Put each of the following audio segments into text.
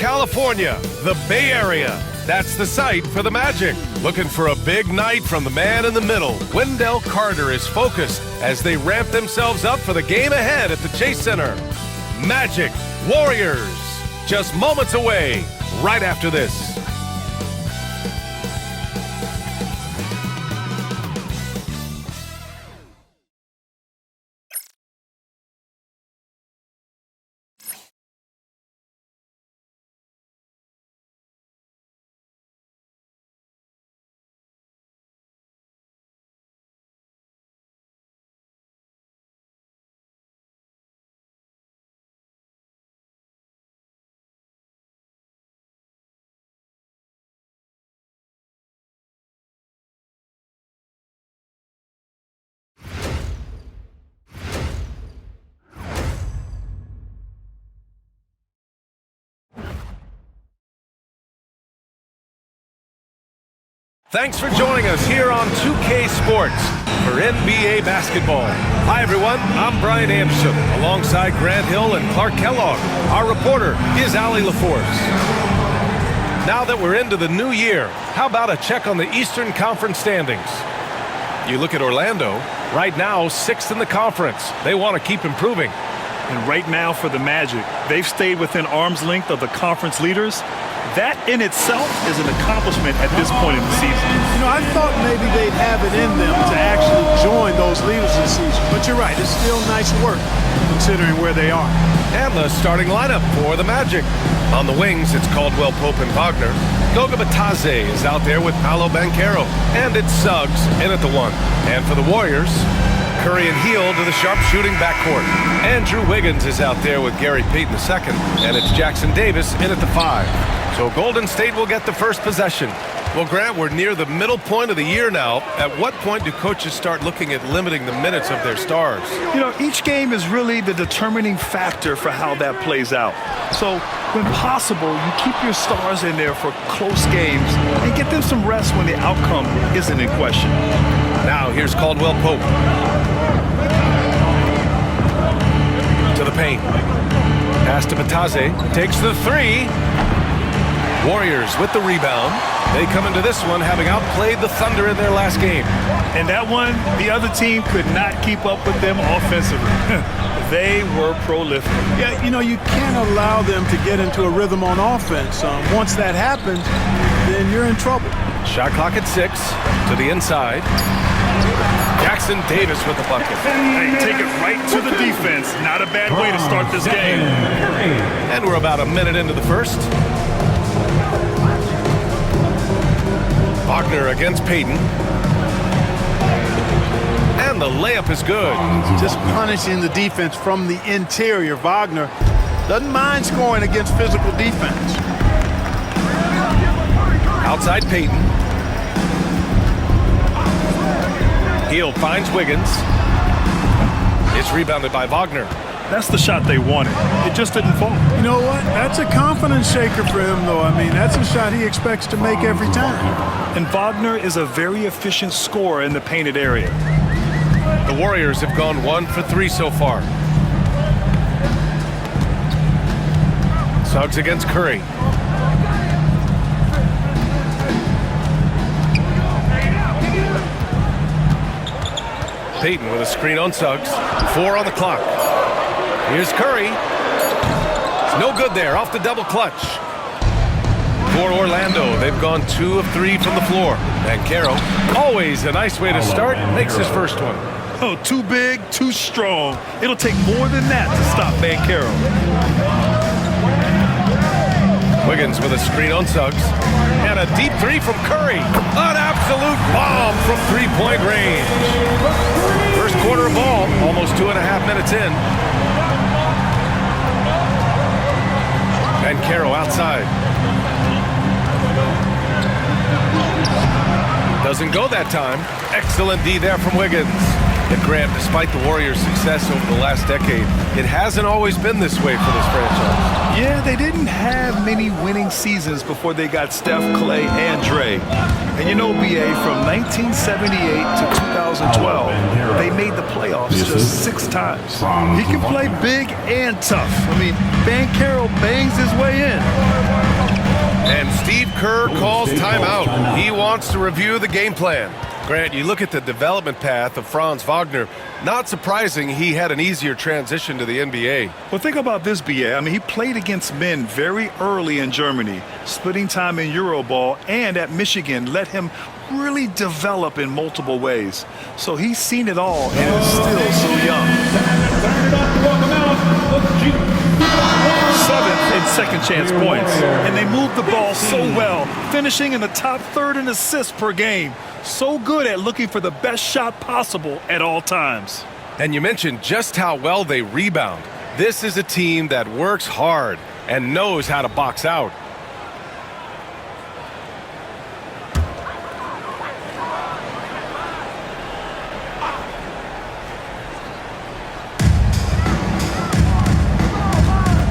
California, the Bay Area. That's the site for the Magic. Looking for a big night from the man in the middle. Wendell Carter is focused as they ramp themselves up for the game ahead at the Chase Center. Magic Warriors, just moments away, right after this. Thanks for joining us here on 2K Sports for NBA basketball. Hi, everyone. I'm Brian Anderson, alongside Grant Hill and Clark Kellogg. Our reporter is Allie LaForce. Now that we're into the new year, how about a check on the Eastern Conference standings? You look at Orlando, right now 6th in the conference. They want to keep improving. And right now for the Magic, they've stayed within arm's length of the conference leaders. That in itself is an accomplishment at this point in the season. You know, I thought maybe they'd have it in them to actually join those leaders this season. But you're right, it's still nice work considering where they are. And the starting lineup for the Magic. On the wings, it's Caldwell Pope and Wagner. Goga Bitadze is out there with Paolo Banchero. And it's Suggs in at the 1. And for the Warriors, Curry and Hield to the sharpshooting backcourt. Andrew Wiggins is out there with Gary Payton II. And it's Jackson Davis in at the 5. So Golden State will get the first possession. Well, Grant, we're near the middle point of the year now. At what point do coaches start looking at limiting the minutes of their stars? You know, each game is really the determining factor for how that plays out. So when possible, you keep your stars in there for close games and get them some rest when the outcome isn't in question. Now here's Caldwell Pope. To the paint. Pass to Bitadze. Takes the 3. Warriors with the rebound. They come into this one having outplayed the Thunder in their last game. And that one, the other team could not keep up with them offensively. They were prolific. Yeah, you know, you can't allow them to get into a rhythm on offense. Once that happens, then you're in trouble. Shot clock at 6 to the inside. Jackson Davis with the bucket. Hey, take it right to the defense. Not a bad way to start this game. And we're about a minute into the first. Wagner against Payton. And the layup is good. Just punishing the defense from the interior. Wagner doesn't mind scoring against physical defense. Outside Payton. Hield finds Wiggins. It's rebounded by Wagner. That's the shot they wanted. It just didn't fall. You know what? That's a confidence shaker for him, though. I mean, that's a shot he expects to make every time. And Wagner is a very efficient scorer in the painted area. The Warriors have gone 1 for 3 so far. Suggs against Curry. Payton with a screen on Suggs. 4 on the clock. Here's Curry. It's no good there, off the double clutch. For Orlando, they've gone 2 of 3 from the floor. Banchero, always a nice way to start, makes his first one. Oh, too big, too strong. It'll take more than that to stop Banchero. Wiggins with a screen on Suggs. And a deep 3 from Curry. An absolute bomb from three-point range. First quarter of ball, almost 2.5 minutes in. Banchero outside. Doesn't go that time. Excellent D there from Wiggins. And Grant, despite the Warriors' success over the last decade, it hasn't always been this way for this franchise. Yeah, they didn't have many winning seasons before they got Steph, Clay, and Dre. And you know, BA, from 1978 to 2012, they made the playoffs just 6 times. He can play big and tough. I mean, Banchero bangs his way in. And Steve Kerr calls timeout. He wants to review the game plan. Grant, you look at the development path of Franz Wagner, not surprising he had an easier transition to the NBA. Well, think about this, BA. I mean, he played against men very early in Germany, splitting time in Euroball, and at Michigan let him really develop in multiple ways. So he's seen it all and is still so young. 7th in second chance points, and they move the ball so well, finishing in the top 3rd in assists per game. So good at looking for the best shot possible at all times. And you mentioned just how well they rebound. This is a team that works hard and knows how to box out.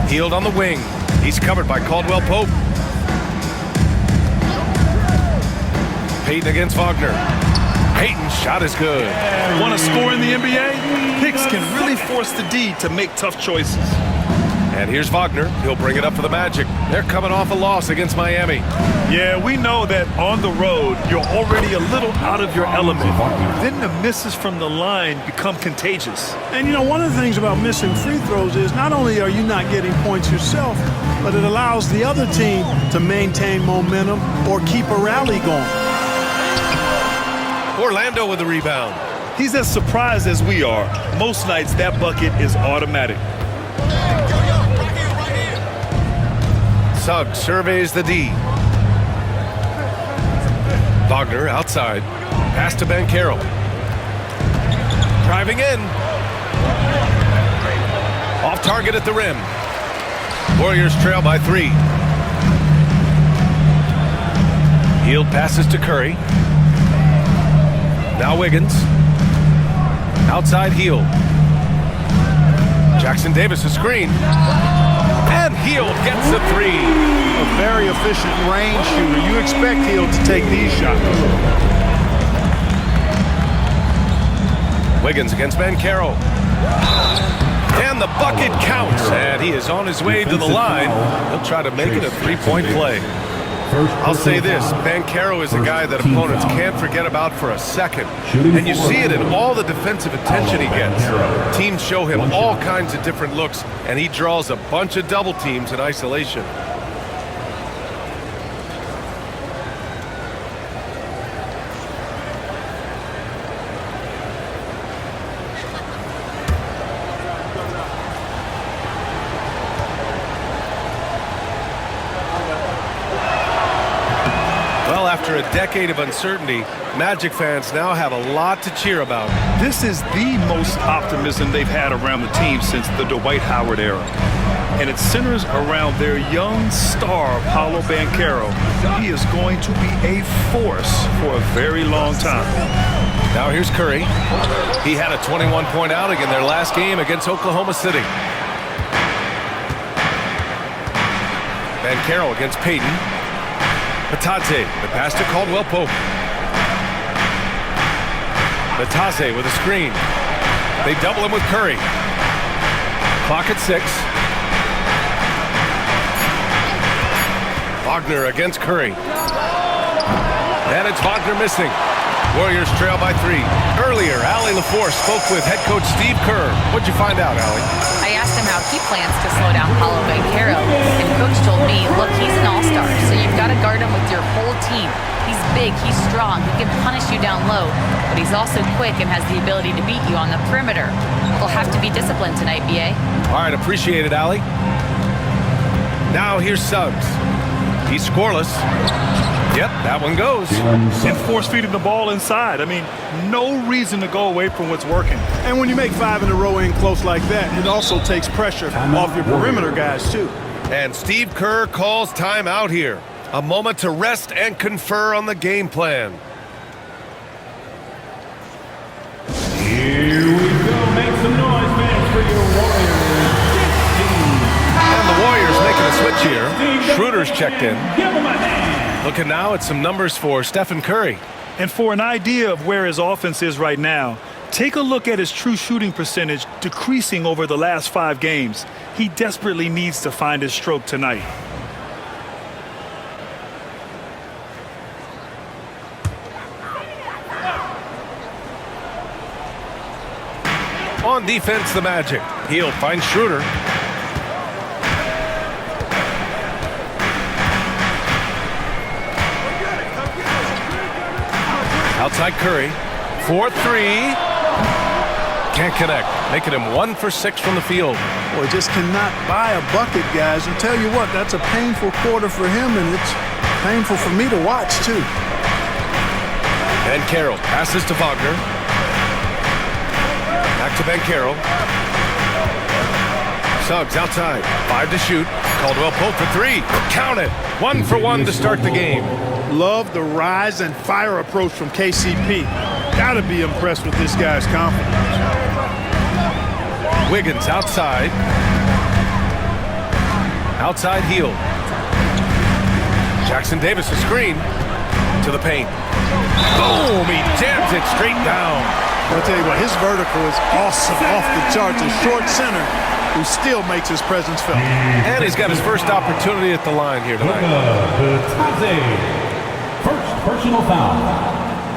Healed on the wing. He's covered by Caldwell Pope. Payton against Wagner. Payton's shot is good. Want to score in the NBA? Hicks can really force the D to make tough choices. And here's Wagner. He'll bring it up for the Magic. They're coming off a loss against Miami. Yeah, we know that on the road, you're already a little out of your element. Then the misses from the line become contagious. And, you know, one of the things about missing free throws is not only are you not getting points yourself, but it allows the other team to maintain momentum or keep a rally going. Orlando with the rebound. He's as surprised as we are. Most nights, that bucket is automatic. Suggs surveys the D. Wagner outside. Pass to Banchero. Driving in. Off target at the rim. Warriors trail by 3. Hield passes to Curry. Now Wiggins. Outside Hield. Jackson Davis a screen. And Hield gets the 3. A very efficient range shooter. You expect Hield to take these shots. Wiggins against Banchero. And the bucket counts. And he is on his way to the line. He'll try to make it a 3-point play. I'll say this, Banchero is a guy that opponents can't forget about for a second. And you see it in all the defensive attention he gets. Teams show him all kinds of different looks, and he draws a bunch of double teams in isolation. After a decade of uncertainty, Magic fans now have a lot to cheer about. This is the most optimism they've had around the team since the Dwight Howard era. And it centers around their young star, Paolo Banchero. He is going to be a force for a very long time. Now here's Curry. He had a 21-point outing in their last game against Oklahoma City. Banchero against Payton. Batadze, the pass to Caldwell Pope. Batadze with a screen. They double him with Curry. Clock at 6. Wagner against Curry. And it's Wagner missing. Warriors trail by 3. Earlier, Allie LaForce spoke with head coach Steve Kerr. What'd you find out, Allie? I asked him how he plans to slow down Paolo Banchero, and coach told me, look, he's an all-star, so you've got to guard him with your whole team. He's big, he's strong, he can punish you down low, but he's also quick and has the ability to beat you on the perimeter. We'll have to be disciplined tonight, BA. All right, appreciate it, Allie. Now here's Suggs. He's scoreless. Yep, that one goes. And force-feeding the ball inside. I mean, no reason to go away from what's working. And when you make 5 in a row in close like that, it also takes pressure off your perimeter guys, too. And Steve Kerr calls timeout here. A moment to rest and confer on the game plan. Here we go. Make some noise, fans, for your Warriors. And the Warriors make a switch here. Schroeder's checked in. Looking now at some numbers for Stephen Curry. And for an idea of where his offense is right now, take a look at his true shooting percentage decreasing over the last 5 games. He desperately needs to find his stroke tonight. On defense, the Magic. He'll find Schroeder. Outside Curry. 4-3. Can't connect. Making him 1 for 6 from the field. Boy, just cannot buy a bucket, guys. And tell you what, that's a painful quarter for him, and it's painful for me to watch, too. And Carroll passes to Wagner. Back to Banchero. Suggs outside. 5 to shoot. Caldwell Pope for 3. Count it. 1 for 1 to start the game. Love the rise and fire approach from KCP. Gotta be impressed with this guy's confidence. Wiggins outside. Outside heel. Jackson Davis a screen. To the paint. Boom! He jams it straight down. I'll tell you what, his vertical is awesome, off the charts. A short center who still makes his presence felt. And he's got his first opportunity at the line here tonight. First personal foul.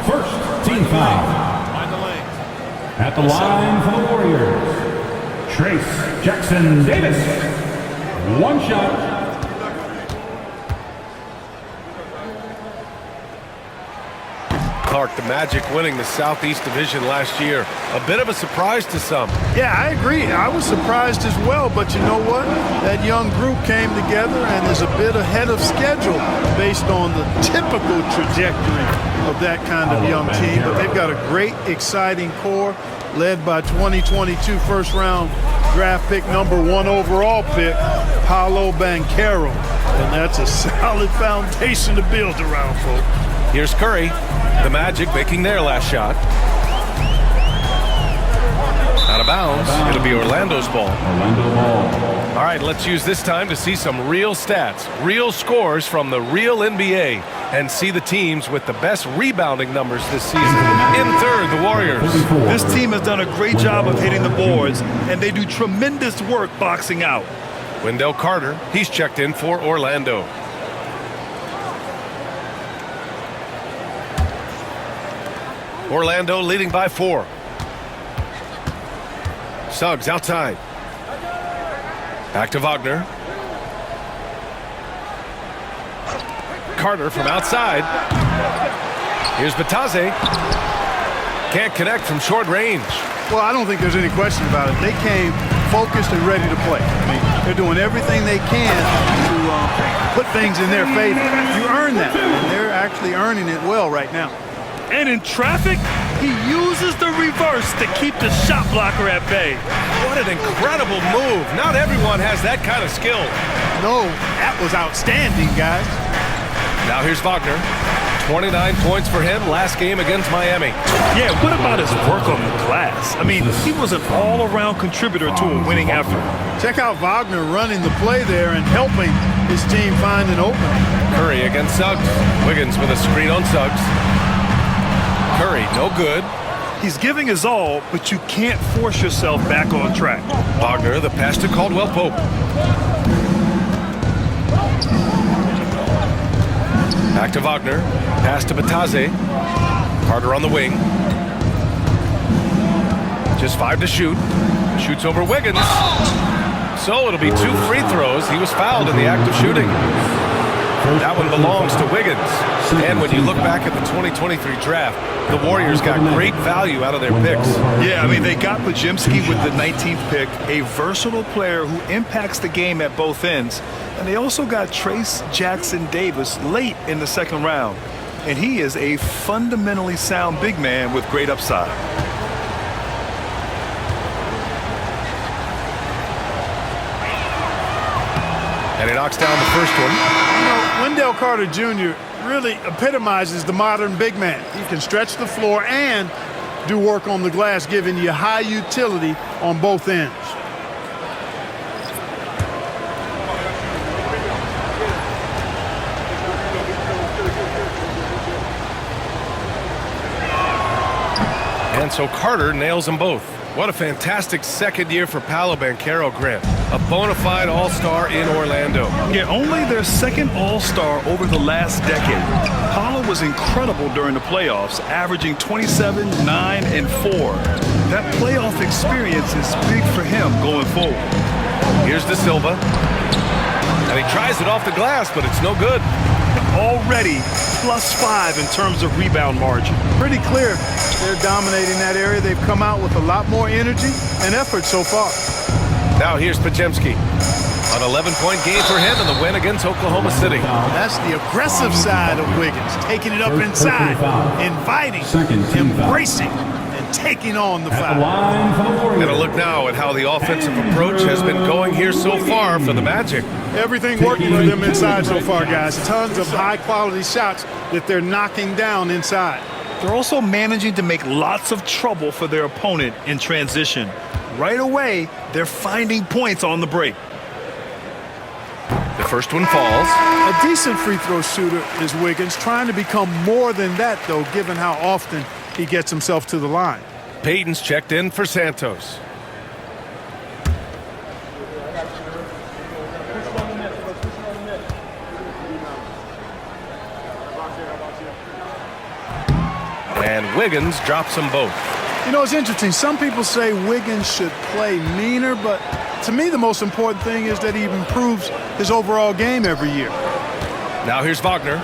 First team foul. At the line for the Warriors, Trace Jackson Davis. 1 shot. Clark, the Magic winning the Southeast Division last year. A bit of a surprise to some. Yeah, I agree. I was surprised as well, but you know what? That young group came together and is a bit ahead of schedule based on the typical trajectory of that kind of young team. But they've got a great, exciting core led by 2022 first-round draft pick, number 1 overall pick, Paolo Banchero. And that's a solid foundation to build around, folks. Here's Curry. The Magic making their last shot. Out of bounds. It'll be Orlando's ball. All right, let's use this time to see some real stats, real scores from the real NBA, and see the teams with the best rebounding numbers this season. In third, the Warriors. This team has done a great job of hitting the boards, and they do tremendous work boxing out. Wendell Carter, he's checked in for Orlando. Orlando leading by 4. Suggs outside. Back to Wagner. Carter from outside. Here's Bataze. Can't connect from short range. Well, I don't think there's any question about it. They came focused and ready to play. I mean, they're doing everything they can to put things in their favor. You earn that, and they're actually earning it well right now. And in traffic, he uses the reverse to keep the shot blocker at bay. What an incredible move. Not everyone has that kind of skill. No, that was outstanding, guys. Now here's Wagner. 29 points for him last game against Miami. Yeah, what about his work on the glass? I mean, he was an all-around contributor to a winning effort. Check out Wagner running the play there and helping his team find an opening. Curry against Suggs. Wiggins with a screen on Suggs. Curry, no good. He's giving his all, but you can't force yourself back on track. Wagner, the pass to Caldwell Pope. Back to Wagner. Pass to Bataze. Carter on the wing. Just 5 to shoot. Shoots over Wiggins. So it'll be 2 free throws. He was fouled in the act of shooting. That one belongs to Wiggins. And when you look back at the 2023 draft, the Warriors got great value out of their picks. Yeah, I mean, they got Podziemski with the 19th pick, a versatile player who impacts the game at both ends. And they also got Trace Jackson Davis late in the 2nd round. And he is a fundamentally sound big man with great upside. And he knocks down the first one. You know, Wendell Carter Jr. really epitomizes the modern big man. He can stretch the floor and do work on the glass, giving you high utility on both ends. And so Carter nails them both. What a fantastic second year for Paolo Banchero, Grant. A bona fide all-star in Orlando. Yeah, only their second all-star over the last decade. Paolo was incredible during the playoffs, averaging 27, 9, and 4. That playoff experience is big for him going forward. Here's De Silva. And he tries it off the glass, but it's no good. Already +5 in terms of rebound margin. Pretty clear they're dominating that area. They've come out with a lot more energy and effort so far. Now here's Podziemski. An 11-point game for him in the win against Oklahoma City. That's the aggressive side of Wiggins, taking it up inside, inviting, embracing, and taking on the foul. And a look now at how the offensive approach has been going here so far for the Magic. Everything working for them inside so far, guys. Tons of high-quality shots that they're knocking down inside. They're also managing to make lots of trouble for their opponent in transition. Right away, they're finding points on the break. The first one falls. A decent free throw shooter is Wiggins, trying to become more than that, though, given how often he gets himself to the line. Payton's checked in for Santos. And Wiggins drops them both. You know, it's interesting. Some people say Wiggins should play meaner, but to me the most important thing is that he improves his overall game every year. Now here's Wagner.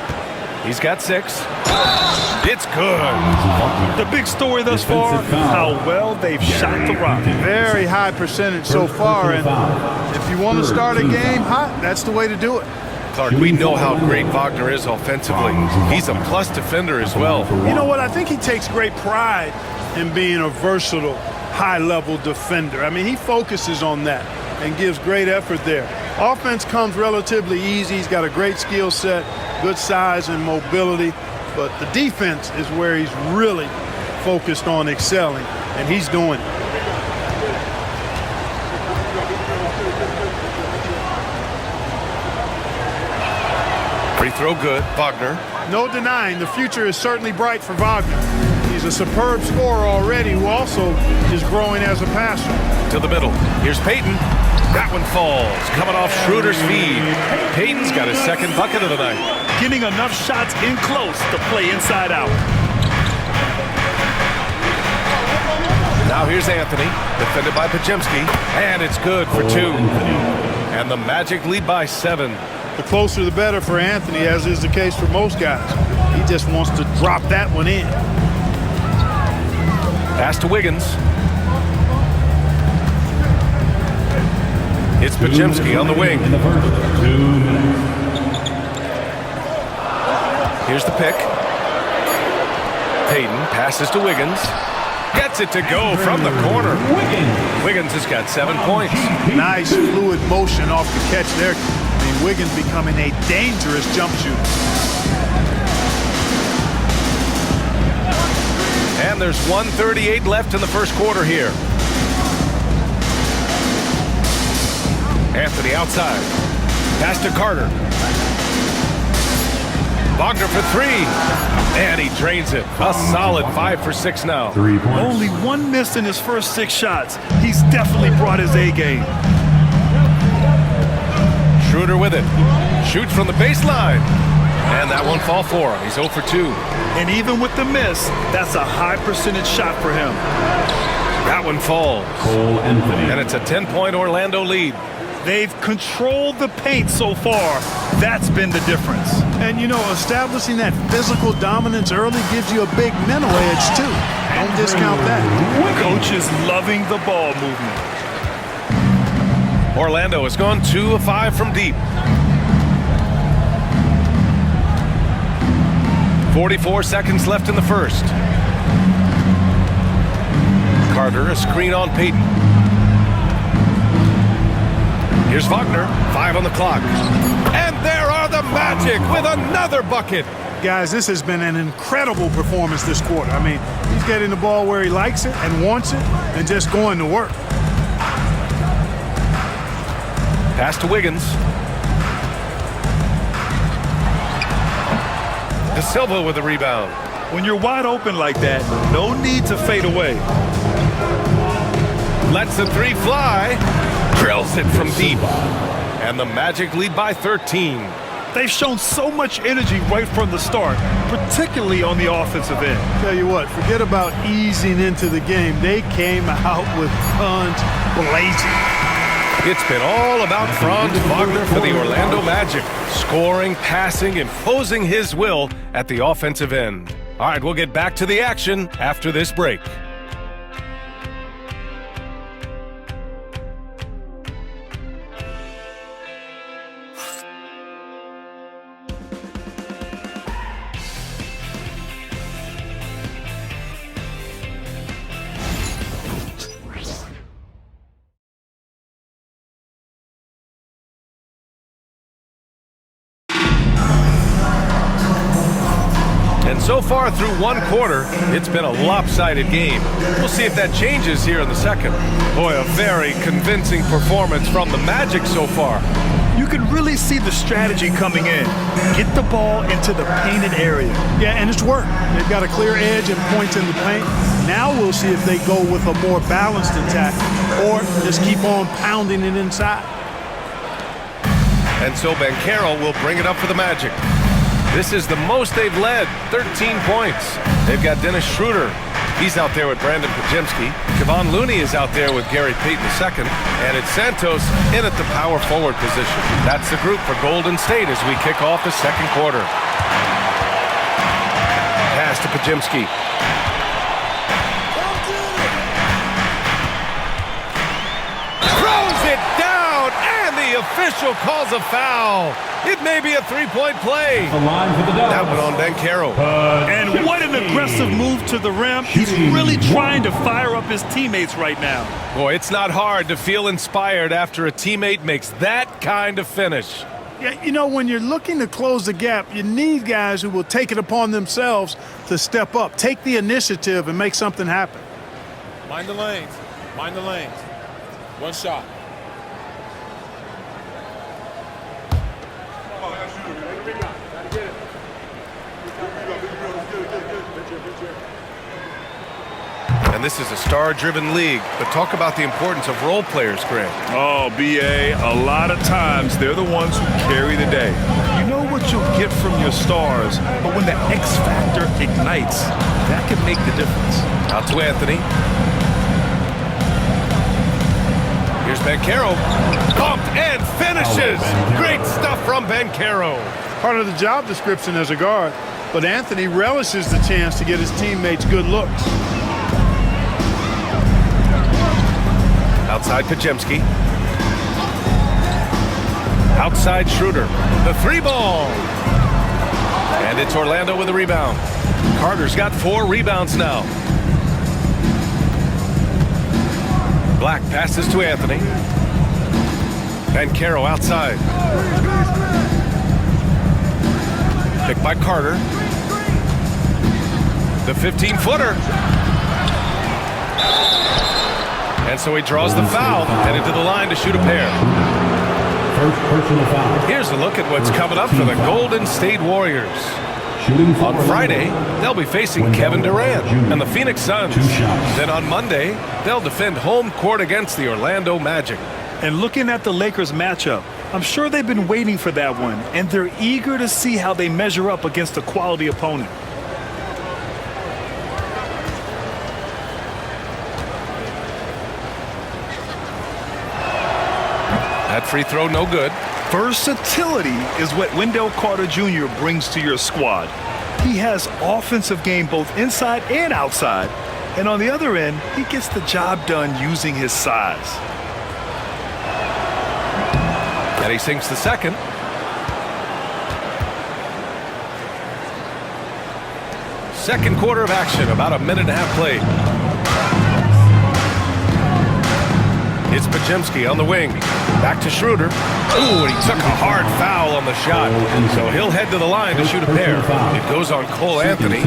He's got 6. It's good. The big story thus far, how well they've shot the rock. Very high percentage so far, and if you want to start a game hot, that's the way to do it. Clark, we know how great Wagner is offensively. He's a plus defender as well. You know what? I think he takes great pride in being a versatile, high-level defender. I mean, he focuses on that and gives great effort there. Offense comes relatively easy. He's got a great skill set, good size and mobility, but the defense is where he's really focused on excelling, and he's doing it. Free throw good. Wagner. No denying the future is certainly bright for Wagner. He's a superb scorer already who also is growing as a passer. To the middle. Here's Payton. That one falls. Coming off Schroeder's feed. Payton's got his second bucket of the night. Getting enough shots in close to play inside out. Now here's Anthony. Defended by Podziemski. And it's good for 2. And the Magic lead by 7. The closer the better for Anthony, as is the case for most guys. He just wants to drop that one in. Pass to Wiggins. It's Podziemski on the wing. Here's the pick. Payton passes to Wiggins. Gets it to go from the corner. Wiggins has got 7 points. Nice fluid motion off the catch there. I mean, Wiggins becoming a dangerous jump shooter. And there's 1:38 left in the first quarter here. Anthony outside. Pass to Carter. Wagner for 3. And he drains it. A solid 5 for 6 now. 3 points. Only 1 miss in his first 6 shots. He's definitely brought his A game. Schroeder with it. Shoots from the baseline. And that won't fall for him. He's 0 for 2. And even with the miss, that's a high percentage shot for him. That one falls. Cole Anthony. And it's a 10-point Orlando lead. They've controlled the paint so far. That's been the difference. And, you know, establishing that physical dominance early gives you a big mental edge, too. Don't discount that. Coach is loving the ball movement. Orlando has gone 2 of 5 from deep. 44 seconds left in the first. Carter, a screen on Payton. Here's Wagner, 5 on the clock. And there are the Magic with another bucket. Guys, this has been an incredible performance this quarter. I mean, he's getting the ball where he likes it and wants it and just going to work. Pass to Wiggins. De Silva with the rebound. When you're wide open like that, no need to fade away. Lets the three fly. Drills it from deep. And the Magic lead by 13. They've shown so much energy right from the start, particularly on the offensive end. Tell you what, forget about easing into the game. They came out with guns blazing. It's been all about Franz Wagner for the Orlando Magic, scoring, passing, imposing his will at the offensive end. All right, we'll get back to the action after this break. So far through one quarter, it's been a lopsided game. We'll see if that changes here in the second. Boy, a very convincing performance from the Magic so far. You can really see the strategy coming in. Get the ball into the painted area. Yeah, and it's worked. They've got a clear edge and points in the paint. Now we'll see if they go with a more balanced attack or just keep on pounding it inside. And so Banchero will bring it up for the Magic. This is the most they've led, 13 points. They've got Dennis Schroeder. He's out there with Brandon Pajemski. Kevon Looney is out there with Gary Payton II. And it's Santos in at the power forward position. That's the group for Golden State as we kick off the second quarter. Pass to Pajemski. Throws it down, and the official calls a foul. It may be a three-point play. The line for the Dallas. That one on Banchero. And what an aggressive move to the rim. He's really trying to fire up his teammates right now. Boy, it's not hard to feel inspired after a teammate makes that kind of finish. Yeah, you know, when you're looking to close the gap, you need guys who will take it upon themselves to step up, take the initiative, and make something happen. Mind the lanes. Mind the lanes. One shot. And this is a star-driven league, but talk about the importance of role players, Greg. Oh, B.A., a lot of times they're the ones who carry the day. You know what you'll get from your stars, but when the X factor ignites, that can make the difference. Out to Anthony. Here's Banchero. Bumped and finishes. Great stuff from Banchero. Part of the job description as a guard, but Anthony relishes the chance to get his teammates good looks. Outside Pajemski. Outside Schroeder. The three ball. And it's Orlando with a rebound. Carter's got 4 rebounds now. Black passes to Anthony. Banchero outside. Picked by Carter. The 15-footer. And so he draws the foul, headed to the line to shoot a pair. First personal foul. Here's a look at what's coming up for the Golden State Warriors. On Friday, they'll be facing Kevin Durant and the Phoenix Suns. Then on Monday, they'll defend home court against the Orlando Magic. And looking at the Lakers matchup, I'm sure they've been waiting for that one, and they're eager to see how they measure up against a quality opponent. That free throw no good. Versatility is what Wendell Carter Jr. brings to your squad. He has offensive game both inside and outside. And on the other end, he gets the job done using his size. And he sinks the second. Second quarter of action, about a minute and a half played. It's Pajemski on the wing. Back to Schroeder. Ooh, and he took a hard foul on the shot. So he'll head to the line to shoot a pair. It goes on Cole Anthony.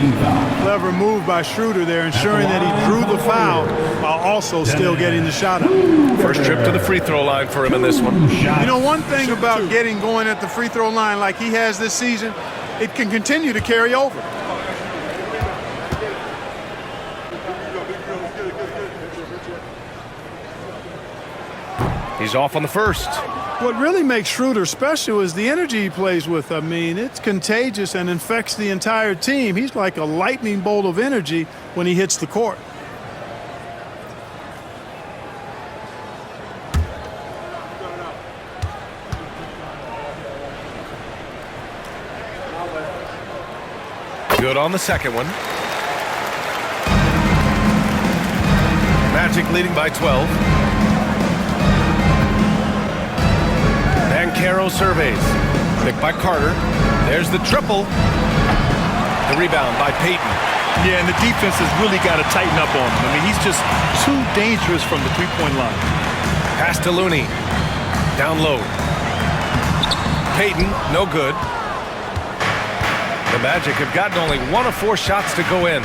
Clever move by Schroeder there, ensuring that he drew the foul while also still getting the shot up. First trip to the free throw line for him in this one. You know, one thing about getting going at the free throw line like he has this season, it can continue to carry over. He's off on the first. What really makes Schroeder special is the energy he plays with. I mean, it's contagious and infects the entire team. He's like a lightning bolt of energy when he hits the court. Good on the second one. Magic leading by 12. Banchero surveys. Picked by Carter. There's the triple. The rebound by Payton. Yeah, and the defense has really got to tighten up on him. I mean, he's just too dangerous from the three-point line. Pass to Looney. Down low. Payton, no good. The Magic have gotten only 1 of 4 shots to go in.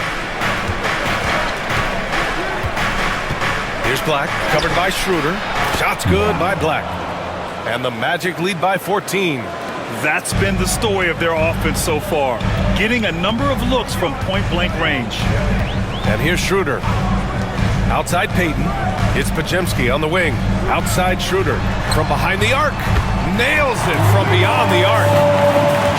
Here's Black, covered by Schroeder. Shots good by Black. And the Magic lead by 14. That's been the story of their offense so far, getting a number of looks from point-blank range. And here's Schroeder. Outside Payton. It's Podziemski on the wing. Outside Schroeder. From behind the arc. Nails it from beyond the arc.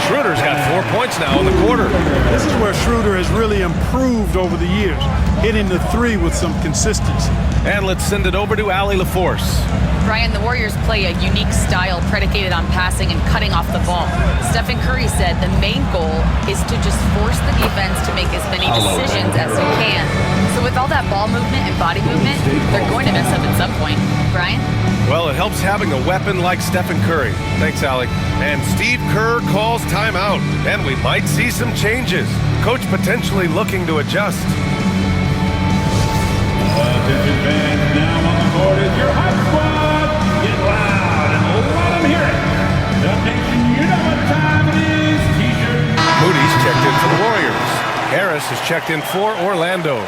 Schroeder's got 4 points now in the quarter. This is where Schroeder has really improved over the years, hitting the three with some consistency. And let's send it over to Allie LaForce. Brian, the Warriors play a unique style predicated on passing and cutting off the ball. Stephen Curry said the main goal is to just force the defense to make as many decisions as you can. So with all that ball movement and body movement, they're going to mess up at some point. Brian? Well, it helps having a weapon like Stephen Curry. Thanks, Allie. And Steve Kerr calls timeout. And we might see some changes. Coach potentially looking to adjust. Attention fans, now on the court is your hot squad. Get loud and let them hear it. The nation, you know what time it is. T-shirt. Moody's checked in for the Warriors. Harris has checked in for Orlando.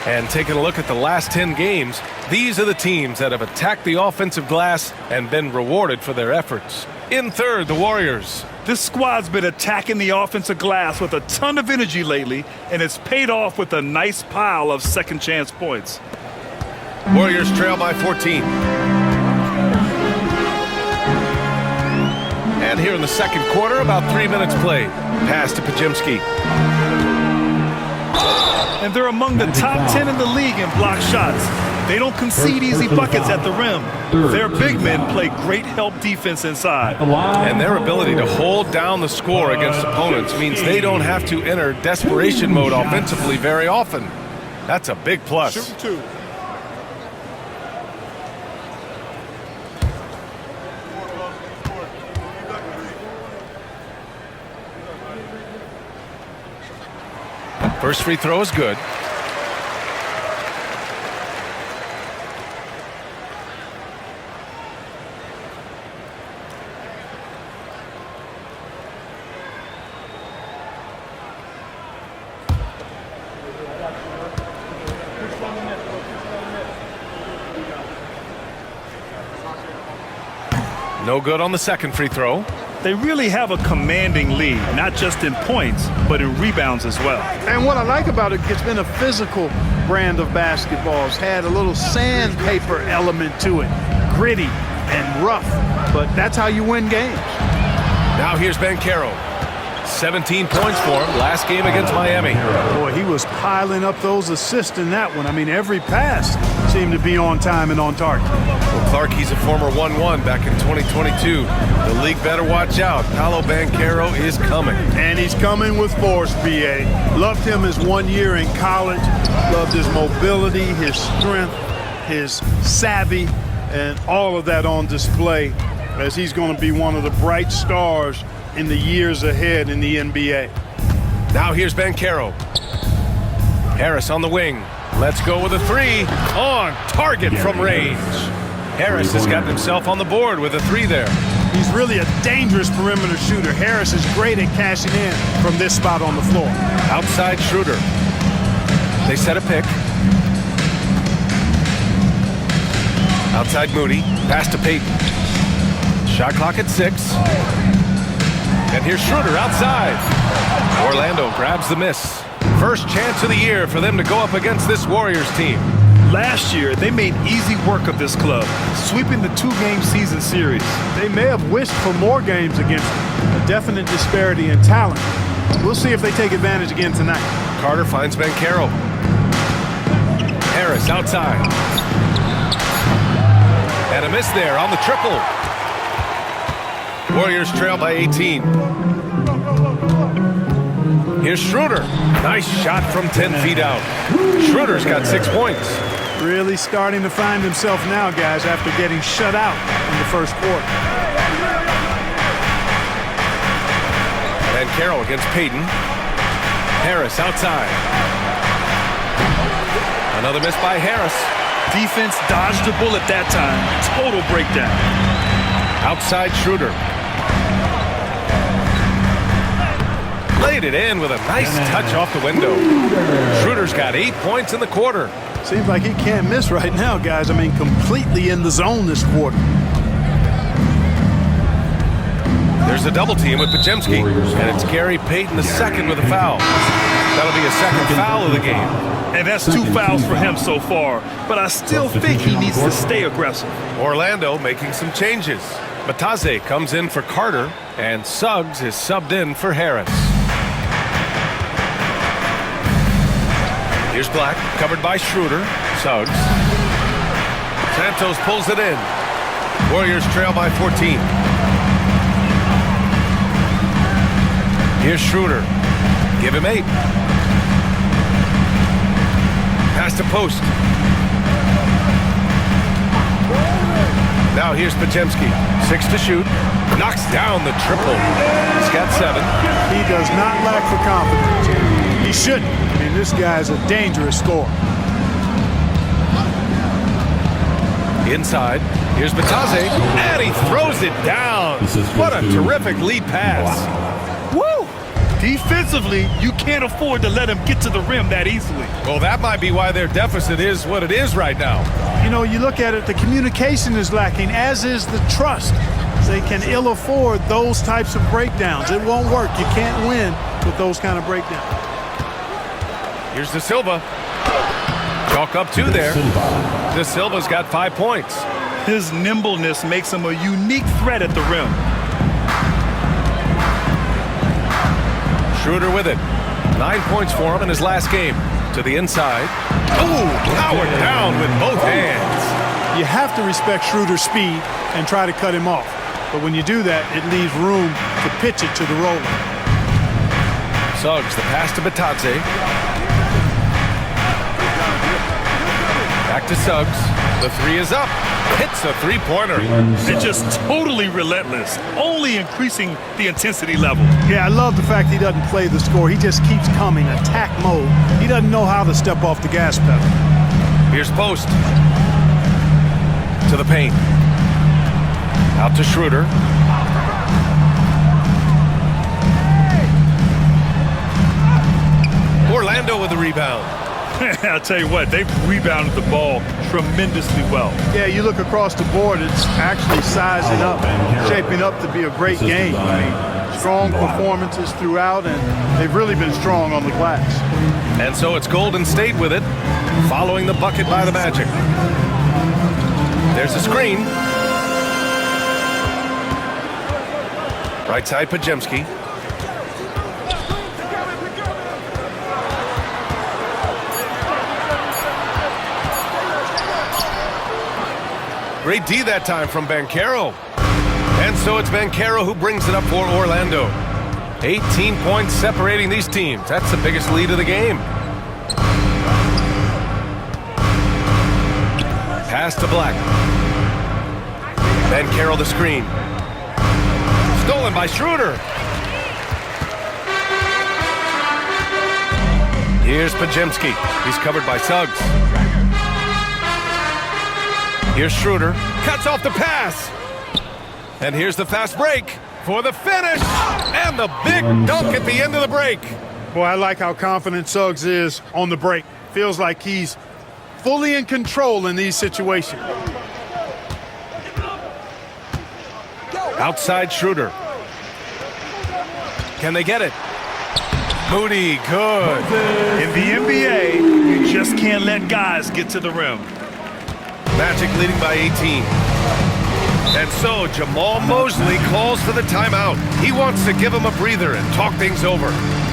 And taking a look at the last 10 games, these are the teams that have attacked the offensive glass and been rewarded for their efforts. In third, the Warriors. This squad's been attacking the offensive glass with a ton of energy lately, and it's paid off with a nice pile of second-chance points. Warriors trail by 14. And here in the second quarter, about 3 minutes played. Pass to Podziemski. And they're among the top 10 in the league in block shots. They don't concede easy buckets at the rim. Their big men play great help defense inside. And their ability to hold down the score against opponents means they don't have to enter desperation mode offensively very often. That's a big plus. Shoot two. First free throw is good. No good on the second free throw. They really have a commanding lead, not just in points, but in rebounds as well. And what I like about it, it's been a physical brand of basketball. It's had a little sandpaper element to it, gritty and rough, but that's how you win games. Now here's Banchero. 17 points for him last game against Miami. Boy, he was piling up those assists in that one. I mean, every pass seemed to be on time and on target. Well, Clark, he's a former 1-1 back in 2022. The league better watch out. Paolo Banchero is coming. And he's coming with force, B.A. Loved him his 1 year in college. Loved his mobility, his strength, his savvy, and all of that on display as he's going to be one of the bright stars in the years ahead in the NBA. Now here's Banchero. Harris on the wing. Let's go with a three. On target from range. Harris has gotten himself on the board with a three there. He's really a dangerous perimeter shooter. Harris is great at cashing in from this spot on the floor. Outside Schroeder. They set a pick. Outside Moody. Pass to Payton. Shot clock at 6. And here's Schroeder outside. Orlando grabs the miss. First chance of the year for them to go up against this Warriors team. Last year, they made easy work of this club, sweeping the 2-game season series. They may have wished for more games against them. A definite disparity in talent. We'll see if they take advantage again tonight. Carter finds Banchero. Harris outside. And a miss there on the triple. Warriors trail by 18. Here's Schroeder. Nice shot from 10 feet out. Schroeder's got 6 points. Really starting to find himself now, guys, after getting shut out in the first quarter. Banchero against Payton. Harris outside. Another miss by Harris. Defense dodged a bullet that time. Total breakdown. Outside Schroeder. Laid it in with a nice touch off the window. Schroeder's got 8 points in the quarter. Seems like he can't miss right now, guys. I mean, completely in the zone this quarter. There's a double team with Podziemski, and it's Gary Payton II with a foul. That'll be a second foul of the game. And that's 2 fouls for him so far. But I still think he needs to stay aggressive. Orlando making some changes. Bataze comes in for Carter, and Suggs is subbed in for Harris. Here's Black, covered by Schroeder. Suggs. Santos pulls it in. Warriors trail by 14. Here's Schroeder. Give him 8. Pass to post. Now here's Podziemski. 6 to shoot. Knocks down the triple. He's got 7. He does not lack for confidence. He shouldn't. I mean, this guy's a dangerous scorer. Inside. Here's Bataze. And he throws it down. What a terrific lead pass. Woo! Defensively, you can't afford to let him get to the rim that easily. Well, that might be why their deficit is what it is right now. You know, you look at it, the communication is lacking, as is the trust. They can ill afford those types of breakdowns. It won't work. You can't win with those kind of breakdowns. Here's De Silva. Chalk up 2 there. De Silva's got 5 points. His nimbleness makes him a unique threat at the rim. Schroeder with it. 9 points for him in his last game. To the inside. Oh, powered down with both hands. You have to respect Schroeder's speed and try to cut him off. But when you do that, it leaves room to pitch it to the roller. Suggs, the pass to Bataze. Back to Suggs. The 3 is up. Hits a 3-pointer. And just totally relentless, only increasing the intensity level. Yeah, I love the fact he doesn't play the score. He just keeps coming, attack mode. He doesn't know how to step off the gas pedal. Here's Post. To the paint. Out to Schroeder. Orlando with the rebound. I'll tell you what, they've rebounded the ball tremendously well. Yeah, you look across the board, it's actually sizing up, shaping up to be a great game. I mean, strong performances throughout, and they've really been strong on the glass. And so it's Golden State with it, following the bucket by the Magic. There's a screen. Right side, Podziemski. Great D that time from Banchero. And so it's Banchero who brings it up for Orlando. 18 points separating these teams. That's the biggest lead of the game. Pass to Black. Banchero the screen. Stolen by Schroeder. Here's Podziemski. He's covered by Suggs. Here's Schroeder. Cuts off the pass. And here's the fast break for the finish. And the big dunk at the end of the break. Boy, I like how confident Suggs is on the break. Feels like he's fully in control in these situations. Outside Schroeder. Can they get it? Moody, good. In the NBA, you just can't let guys get to the rim. Magic leading by 18. And so Jamal Mosley calls for the timeout. He wants to give him a breather and talk things over.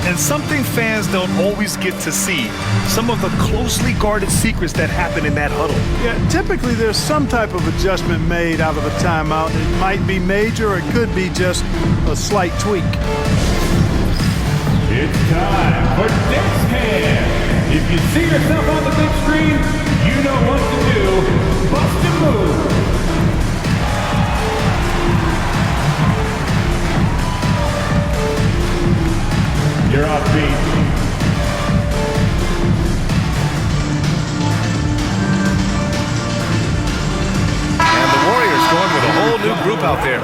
And something fans don't always get to see, some of the closely guarded secrets that happen in that huddle. Yeah, typically there's some type of adjustment made out of a timeout. It might be major or it could be just a slight tweak. It's time for Knicks Cam. If you see yourself on the big screen, you know what to do. Bust a move. You're off beat. And the Warriors going with a whole new group out there.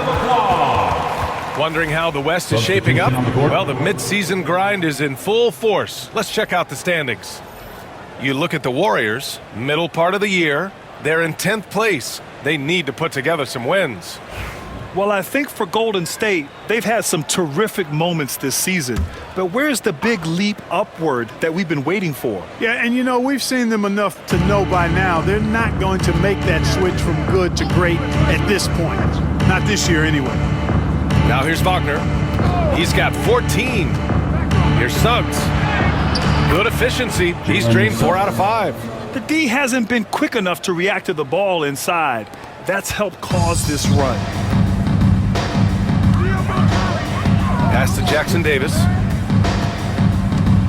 Wondering how the West is shaping up? Well, the midseason grind is in full force. Let's check out the standings. You look at the Warriors, middle part of the year, they're in 10th place. They need to put together some wins. Well, I think for Golden State, they've had some terrific moments this season. But where's the big leap upward that we've been waiting for? Yeah, and you know, we've seen them enough to know by now they're not going to make that switch from good to great at this point. Not this year anyway. Now here's Wagner. He's got 14. Here's Suggs. Good efficiency. He's drained 4 out of 5. The D hasn't been quick enough to react to the ball inside. That's helped cause this run. Pass to Jackson Davis.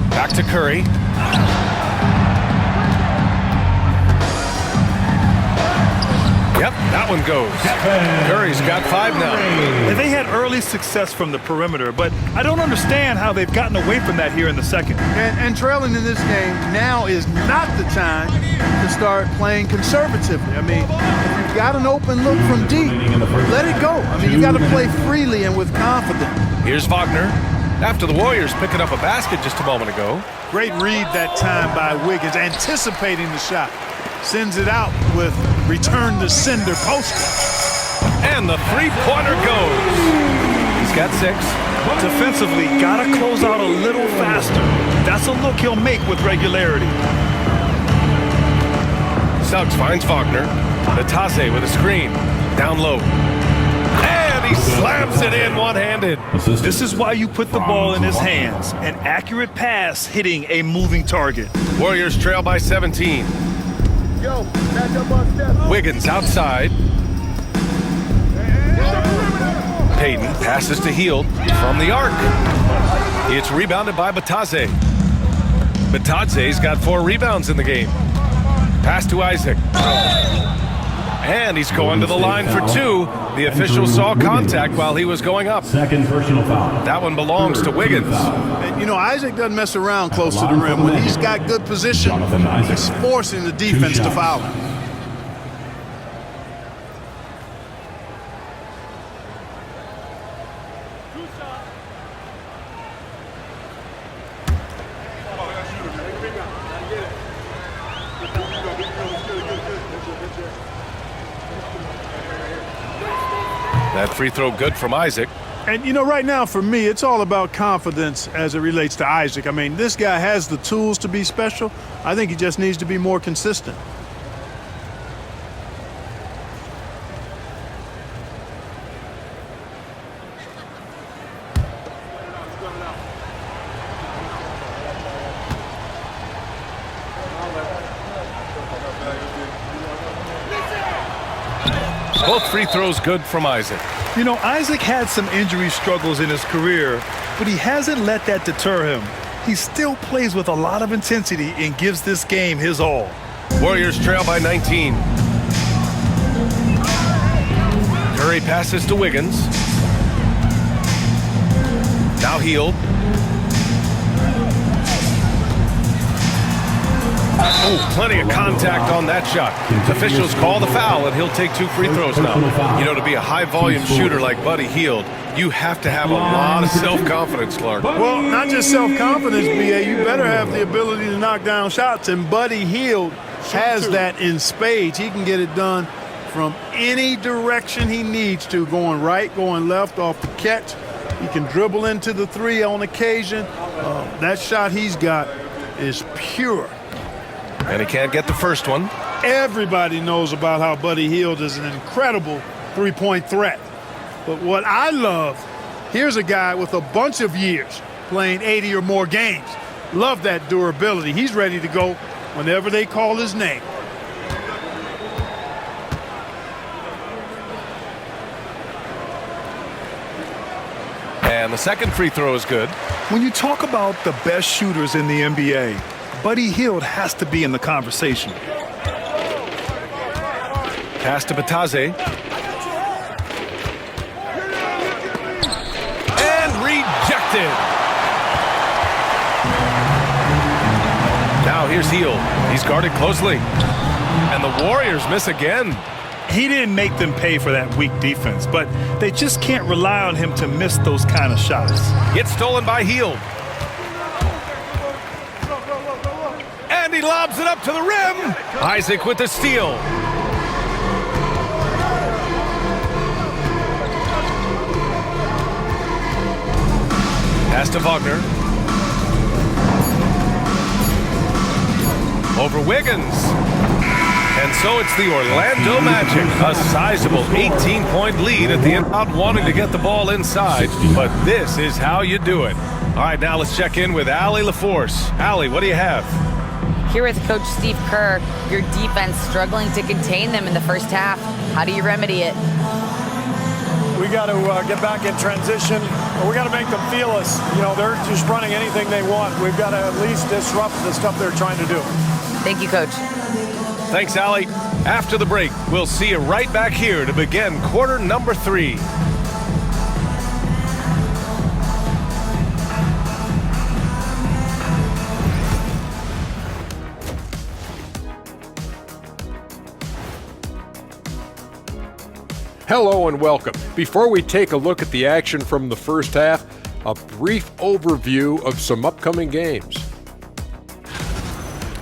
Back to Curry. Yep, that one goes. Curry's got 5 now. And they had early success from the perimeter, but I don't understand how they've gotten away from that here in the second. And trailing in this game, now is not the time to start playing conservatively. I mean, if you've got an open look from deep, let it go. I mean, you got to play freely and with confidence. Here's Wagner. After the Warriors picking up a basket just a moment ago. Great read that time by Wiggins, anticipating the shot. Sends it out with return to sender poster. And the three-pointer goes. He's got 6. Defensively, gotta close out a little faster. That's a look he'll make with regularity. Suggs finds Wagner. Natase with a screen. Down low. And he slams it in one-handed. This is why you put the ball in his hands. An accurate pass hitting a moving target. Warriors trail by 17. Wiggins outside. Payton passes to Hield from the arc. It's rebounded by Bataze. Bataze's got 4 rebounds in the game. Pass to Isaac. And he's going to the line for 2. The official saw contact while he was going up. Second personal foul. That one belongs to Wiggins. And, you know, Isaac doesn't mess around close to the rim. When he's got good position, he's forcing the defense to foul him. That free throw good from Isaac. And, you know, right now for me, it's all about confidence as it relates to Isaac. I mean, this guy has the tools to be special. I think he just needs to be more consistent. Both free throws good from Isaac. You know, Isaac had some injury struggles in his career, but he hasn't let that deter him. He still plays with a lot of intensity and gives this game his all. Warriors trail by 19. Curry passes to Wiggins. Now Hield. Oh, plenty of contact on that shot. Officials call the foul, and he'll take 2 free throws now. You know, to be a high-volume shooter like Buddy Hield, you have to have a lot of self-confidence, Clark. Well, not just self-confidence, B.A. You better have the ability to knock down shots, and Buddy Hield has that in spades. He can get it done from any direction he needs to, going right, going left, off the catch. He can dribble into the three on occasion. That shot he's got is pure. And he can't get the first one. Everybody knows about how Buddy Hield is an incredible three-point threat. But what I love, here's a guy with a bunch of years playing 80 or more games. Love that durability. He's ready to go whenever they call his name. And the second free throw is good. When you talk about the best shooters in the NBA, Buddy Hield has to be in the conversation. Pass to Bataze. And rejected. Now here's Hield. He's guarded closely. And the Warriors miss again. He didn't make them pay for that weak defense, but they just can't rely on him to miss those kind of shots. Gets stolen by Hield. And he lobs it up to the rim. Isaac with the steal. Pass to Wagner. Over Wiggins. And so it's the Orlando Magic, a sizable 18-point lead at the end, not wanting to get the ball inside, but this is how you do it. All right, now let's check in with Allie LaForce. Allie, what do you have? Here with Coach Steve Kerr, your defense struggling to contain them in the first half. How do you remedy it? We got to get back in transition. We got to make them feel us. You know, they're just running anything they want. We've got to at least disrupt the stuff they're trying to do. Thank you, Coach. Thanks, Allie. After the break, we'll see you right back here to begin quarter number 3. Hello and welcome. Before we take a look at the action from the first half, a brief overview of some upcoming games.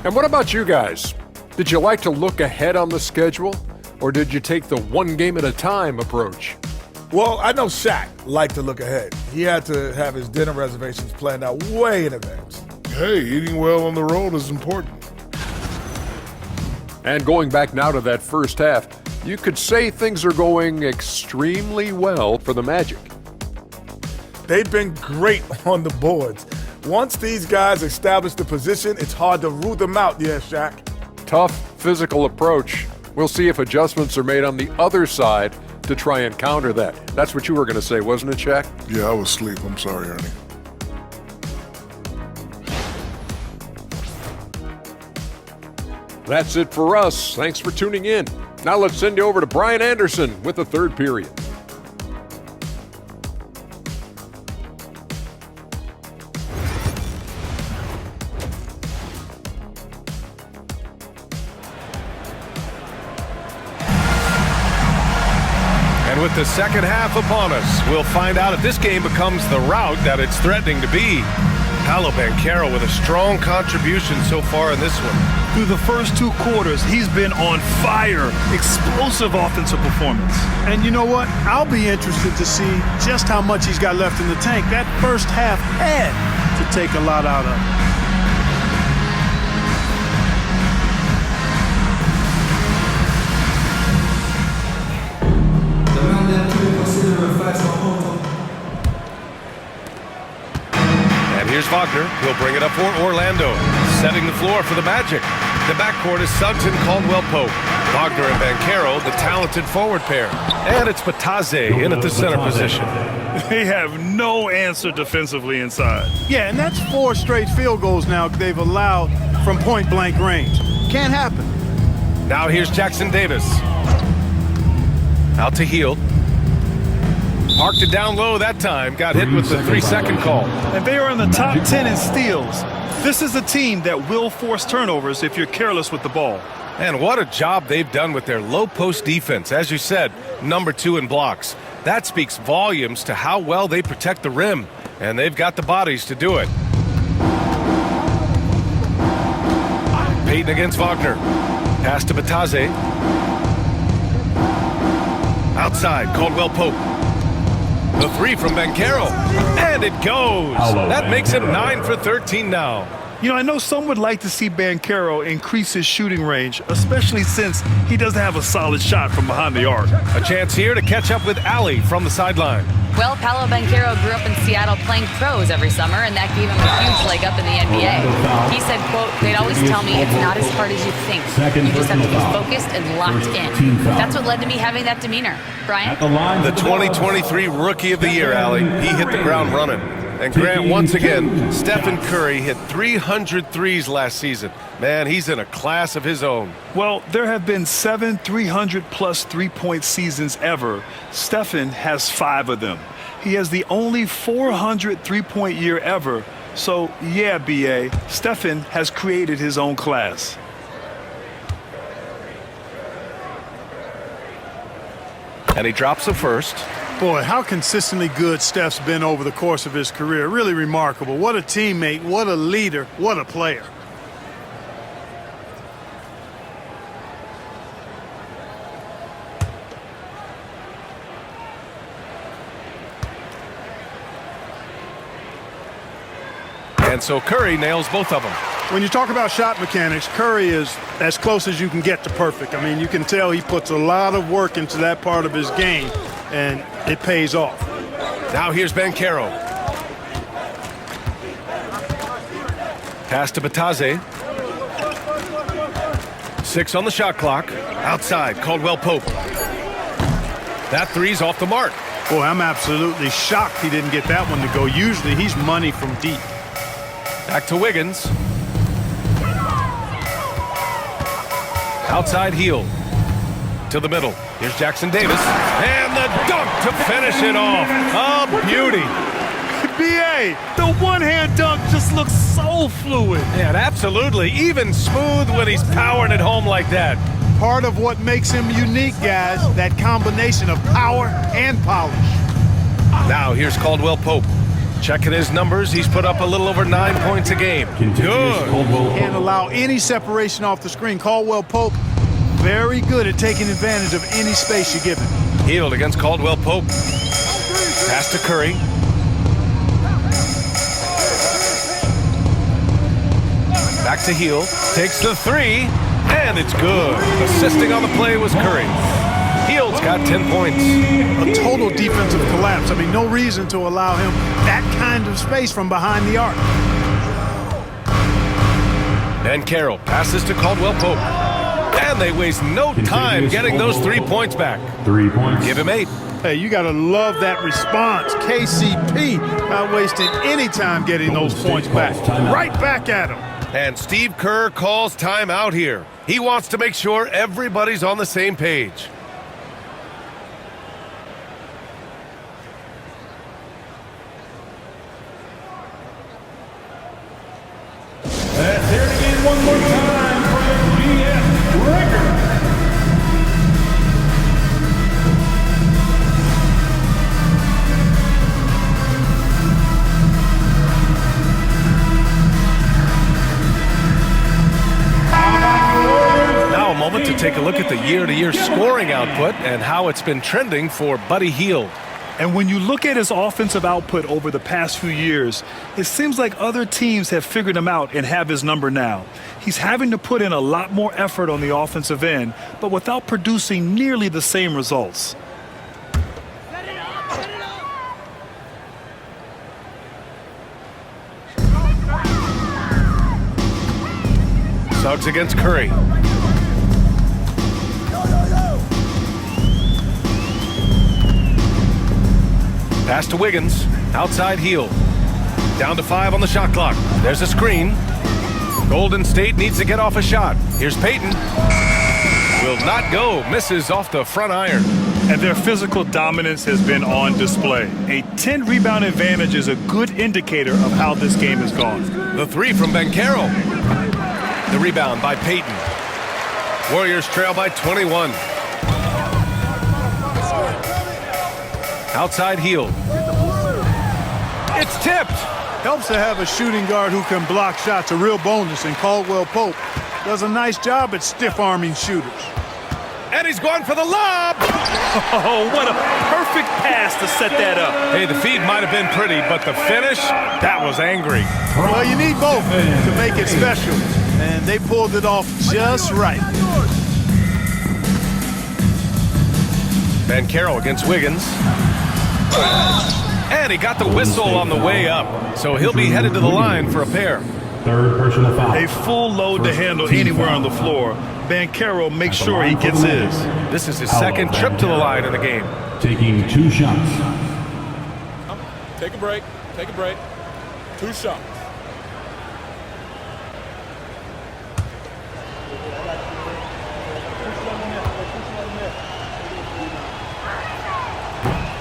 And what about you guys? Did you like to look ahead on the schedule, or did you take the one game at a time approach? Well, I know Shaq liked to look ahead. He had to have his dinner reservations planned out way in advance. Hey, eating well on the road is important. And going back now to that first half, you could say things are going extremely well for the Magic. They've been great on the boards. Once these guys establish the position, it's hard to root them out, yeah, Shaq. Tough physical approach. We'll see if adjustments are made on the other side to try and counter that. That's what you were going to say, wasn't it, Shaq? Yeah, I was asleep. I'm sorry, Ernie. That's it for us. Thanks for tuning in. Now let's send you over to Brian Anderson with the third period. And with the second half upon us, we'll find out if this game becomes the rout that it's threatening to be. Paolo Banchero with a strong contribution so far in this one. Through the first 2 quarters, he's been on fire. Explosive offensive performance. And you know what? I'll be interested to see just how much he's got left in the tank. That first half had to take a lot out of him. And here's Wagner. He'll bring it up for Orlando. Setting the floor for the Magic. The backcourt is Suggs and Caldwell-Pope. Wagner and Banchero, the talented forward pair. And it's Bataze in at the center position. They have no answer defensively inside. Yeah, and that's 4 straight field goals now they've allowed from point-blank range. Can't happen. Now here's Jackson Davis. Out to Hield. Parked it down low that time. Got hit with the 3-second call. And they are in the top 10 in steals. This is a team that will force turnovers if you're careless with the ball. And what a job they've done with their low-post defense. As you said, number 2 in blocks. That speaks volumes to how well they protect the rim. And they've got the bodies to do it. Payton against Wagner. Pass to Bataze. Outside, Caldwell-Pope. The three from Banchero. And it goes. That makes him 9 for 13 now. You know, I know some would like to see Banchero increase his shooting range, especially since he doesn't have a solid shot from behind the arc. A chance here to catch up with Ali from the sideline. Well, Paolo Banchero grew up in Seattle playing pros every summer, and that gave him a huge leg up in the NBA. He said, quote, they'd always tell me it's not as hard as you think. You just have to be focused and locked in. That's what led to me having that demeanor. Brian? The 2023 Rookie of the Year, Ali. He hit the ground running. And Grant, once again, Stephen Curry hit 300 threes last season. Man, he's in a class of his own. Well, there have been 7 300-plus three-point seasons ever. Stephen has 5 of them. He has the only 400 three-point year ever. So, yeah, B.A., Stephen has created his own class. And he drops the first. Boy, how consistently good Steph's been over the course of his career. Really remarkable. What a teammate, what a leader, what a player. And so Curry nails both of them. When you talk about shot mechanics, Curry is as close as you can get to perfect. I mean, you can tell he puts a lot of work into that part of his game, and it pays off. Now here's Banchero. Pass to Bataze. 6 on the shot clock. Outside, Caldwell Pope. That three's off the mark. Boy, I'm absolutely shocked he didn't get that one to go. Usually he's money from deep. Back to Wiggins. Outside heel. To the middle. Here's Jackson Davis. And the dunk to finish it off. A beauty. B.A., the one-hand dunk just looks so fluid. Yeah, absolutely. Even smooth when he's powering it home like that. Part of what makes him unique, guys, that combination of power and polish. Now here's Caldwell Pope. Checking his numbers, he's put up a little over 9 points a game. Good. Can't allow any separation off the screen. Caldwell Pope, very good at taking advantage of any space you give him. Healed against Caldwell Pope. Pass to Curry. Back to Heel. Takes the three, and it's good. Assisting on the play was Curry. Heald's got 10 points. A total defensive collapse. I mean, no reason to allow him that kind of space from behind the arc. Banchero passes to Caldwell Pope. And they waste no time getting those 3 points back. 3 points. Give him 8. Hey, you got to love that response. KCP not wasting any time getting those points back. Right back at him. And Steve Kerr calls timeout here. He wants to make sure everybody's on the same page. Let's hear it again one more time for the GS record. Now a moment to take a look at the year-to-year scoring output and how it's been trending for Buddy Hield. And when you look at his offensive output over the past few years, it seems like other teams have figured him out and have his number now. He's having to put in a lot more effort on the offensive end, but without producing nearly the same results. Suggs against Curry. Pass to Wiggins. Outside heel. Down to 5 on the shot clock. There's a screen. Golden State needs to get off a shot. Here's Payton. Will not go. Misses off the front iron. And their physical dominance has been on display. A 10-rebound advantage is a good indicator of how this game has gone. The three from Banchero. The rebound by Payton. Warriors trail by 21. Outside heel. It's tipped. Helps to have a shooting guard who can block shots, a real bonus, and Caldwell Pope does a nice job at stiff-arming shooters. And he's going for the lob. Oh, what a perfect pass to set that up. Hey, the feed might have been pretty, but the finish, that was angry. Well, you need both to make it special, and they pulled it off just right. Banchero against Wiggins. And he got the whistle on the way up, so he'll be headed to the line for a pair. Third personal foul. A full load to handle anywhere on the floor. Banchero makes sure he gets his. This is his second trip to the line in the game. Taking 2 shots. Take a break. Take a break. 2 shots.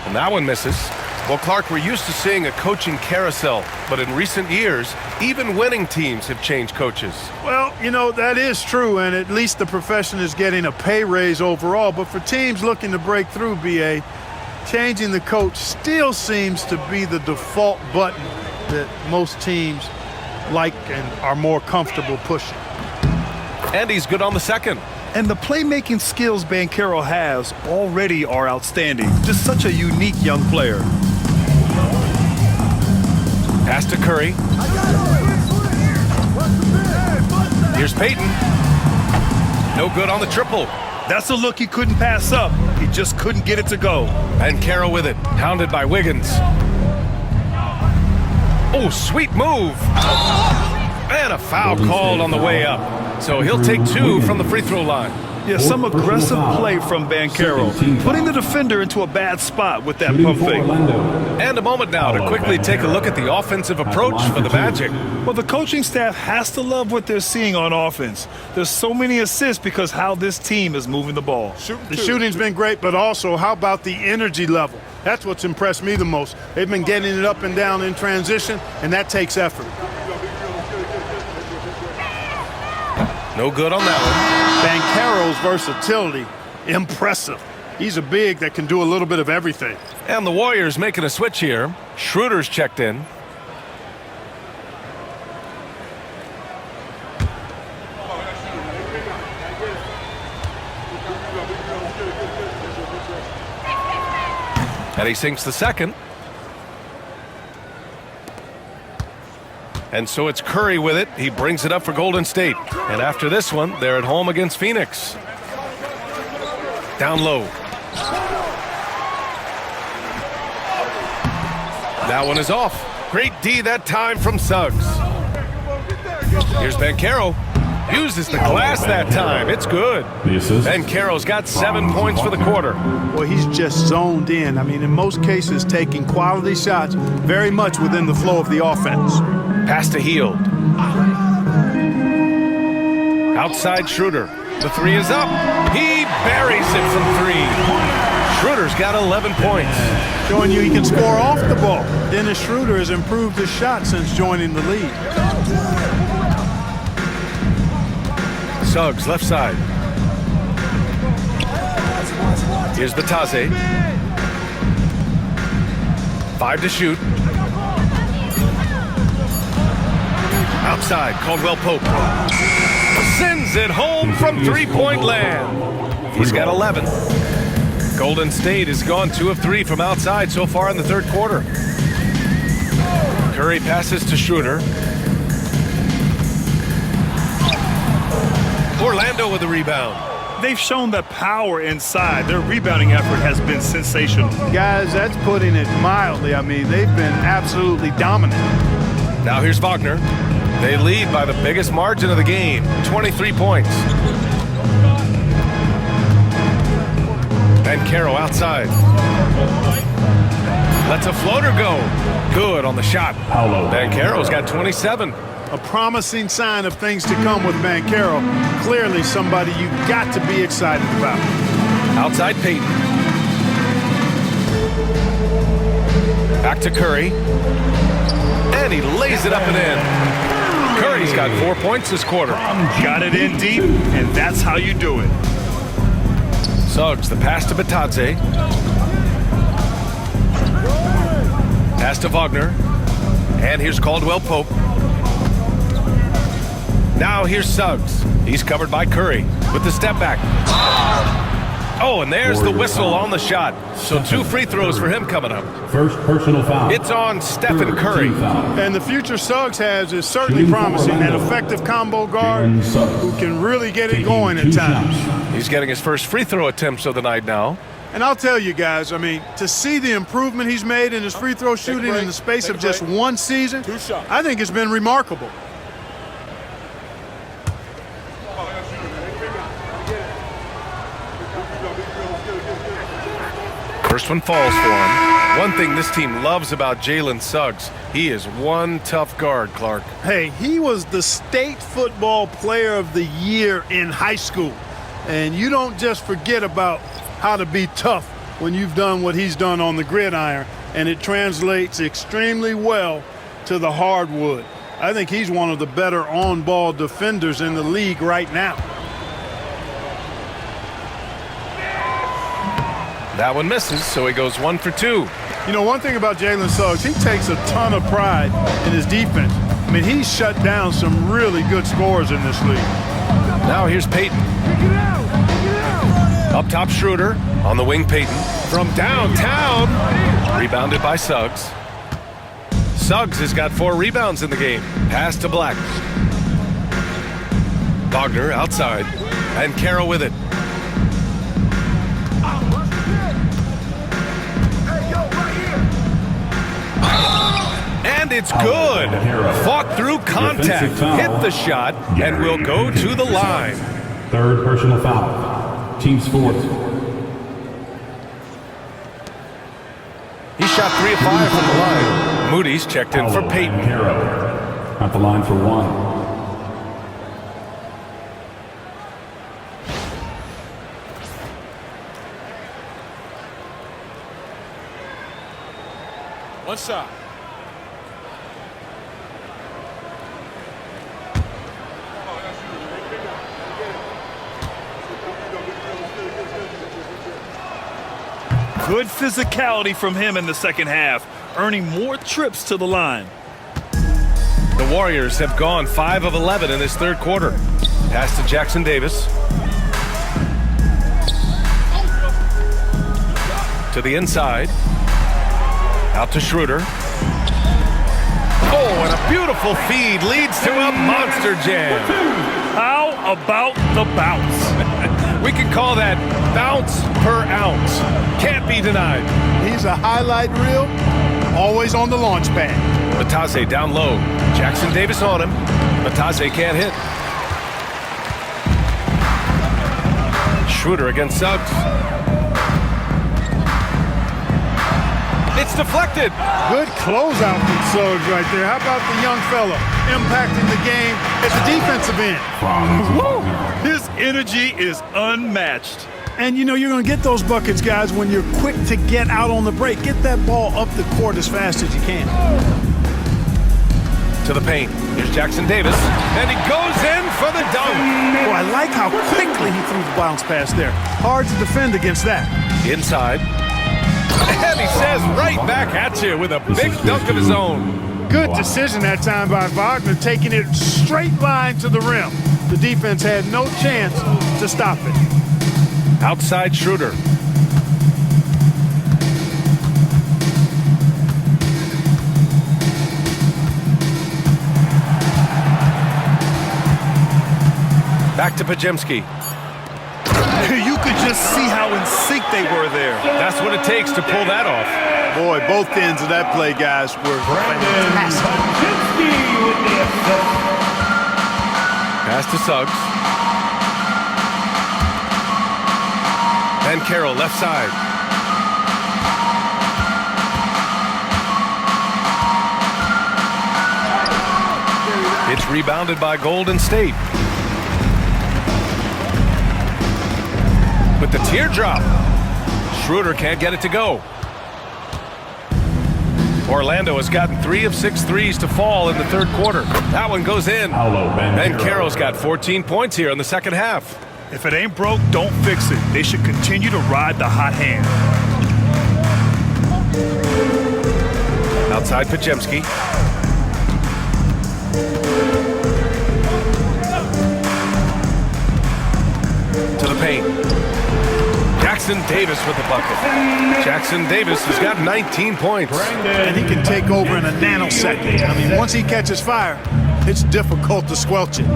And that one misses. Well, Clark, we're used to seeing a coaching carousel, but in recent years, even winning teams have changed coaches. Well, you know, that is true, and at least the profession is getting a pay raise overall. But for teams looking to break through, BA, changing the coach still seems to be the default button that most teams like and are more comfortable pushing. And he's good on the second. And the playmaking skills Banchero has already are outstanding. Just such a unique young player. Pass to Curry. Here's Payton. No good on the triple. That's a look he couldn't pass up. He just couldn't get it to go. Banchero with it, hounded by Wiggins. Oh, sweet move. And a foul called on the way up. So he'll take 2 from the free throw line. Yeah, some aggressive play from Banchero, putting the defender into a bad spot with that pump fake. And a moment now to quickly take a look at the offensive approach for the Magic. Well, the coaching staff has to love what they're seeing on offense. There's so many assists because how this team is moving the ball. The shooting's been great, but also how about the energy level? That's what's impressed me the most. They've been getting it up and down in transition, and that takes effort. No good on that one. Banchero's versatility, impressive. He's a big that can do a little bit of everything. And the Warriors making a switch here. Schroeder's checked in. And he sinks the second. And so it's Curry with it. He brings it up for Golden State. And after this one, they're at home against Phoenix. Down low. That one is off. Great D that time from Suggs. Here's Banchero. Uses the glass that time. It's good. Banchero's got 7 points for the quarter. Well, he's just zoned in. I mean, in most cases, taking quality shots very much within the flow of the offense. Pass to Hield. Outside Schroeder. The 3 is up. He buries it from 3. Schroeder's got 11 points. Showing you he can score off the ball. Dennis Schroeder has improved his shot since joining the league. Suggs, left side. Here's Batase. 5 to shoot. Outside, Caldwell Pope. Sends it home from three-point land. He's got 11. Golden State has gone 2 of 3 from outside so far in the third quarter. Curry passes to Schroeder. Orlando with the rebound. They've shown that power inside. Their rebounding effort has been sensational. Guys, that's putting it mildly. I mean, they've been absolutely dominant. Now here's Wagner. They lead by the biggest margin of the game, 23 points. Banchero outside. Lets a floater go. Good on the shot. Banchero's got 27. A promising sign of things to come with Banchero. Clearly somebody you got to be excited about. Outside Payton. Back to Curry. And he lays it up and in. Curry's got 4 points this quarter. Got it in deep, and that's how you do it. Suggs, the pass to Batadze. Pass to Wagner. And here's Caldwell Pope. Now here's Suggs. He's covered by Curry with the step back. Oh, and there's the whistle on the shot. So 2 free throws for him coming up. First personal foul. It's on Stephen Curry. And the future Suggs has is certainly promising. An effective combo guard who can really get it going at times. He's getting his first free throw attempts of the night now. And I'll tell you guys, I mean, to see the improvement he's made in his free throw shooting in the space of just one season, I think it's been remarkable. First one falls for him. One thing this team loves about Jalen Suggs, he is one tough guard, Clark. Hey, he was the state football player of the year in high school. And you don't just forget about how to be tough when you've done what he's done on the gridiron, and it translates extremely well to the hardwood. I think he's one of the better on-ball defenders in the league right now. That one misses, so he goes 1 for 2. You know, one thing about Jalen Suggs, he takes a ton of pride in his defense. I mean, he's shut down some really good scorers in this league. Now here's Payton. Up top, Schroeder. On the wing, Payton. From downtown. Rebounded by Suggs. Suggs has got 4 rebounds in the game. Pass to Black. Wagner outside. And Carroll with it. And it's good. Fought through contact. Hit the shot. And will go to the line. Third personal foul. Team's fourth. He shot 3 of 5 from the line. Moody's checked in for Payton. At the line for 1. One shot. Good physicality from him in the second half, earning more trips to the line. The Warriors have gone 5 of 11 in this third quarter. Pass to Jackson Davis. To the inside. Out to Schroeder. Oh, and a beautiful feed leads to a monster jam. How about the bounce? We can call that bounce per ounce. Can't be denied. He's a highlight reel, always on the launch pad. Batase down low. Jackson Davis on him. Batase can't hit. Schroeder against Suggs. It's deflected. Good closeout from Suggs right there. How about the young fella impacting the game at the defensive end? Woo! His energy is unmatched. And you know you're going to get those buckets, guys, when you're quick to get out on the break. Get that ball up the court as fast as you can. To the paint. Here's Jackson Davis. And he goes in for the dunk. Oh, I like how quickly he threw the bounce pass there. Hard to defend against that. Inside. And he says right back at you with a big dunk of his own. Good decision that time by Wagner, taking it straight line to the rim. The defense had no chance to stop it. Outside Schroeder. Back to Pajemski. You could just see how in sync they were there. That's what it takes to pull that off. Boy, both ends of that play, guys, were fantastic. Pass to Suggs. And Carroll left side. It's rebounded by Golden State. With the teardrop. Schroeder can't get it to go. Orlando has gotten 3 of 6 threes to fall in the third quarter. That one goes in. And Carroll's got 14 points here in the second half. If it ain't broke, don't fix it. They should continue to ride the hot hand. Outside Pajemski. To the paint. Jackson Davis with the bucket. Jackson Davis has got 19 points. And he can take over in a nanosecond. I mean, once he catches fire, it's difficult to squelch it.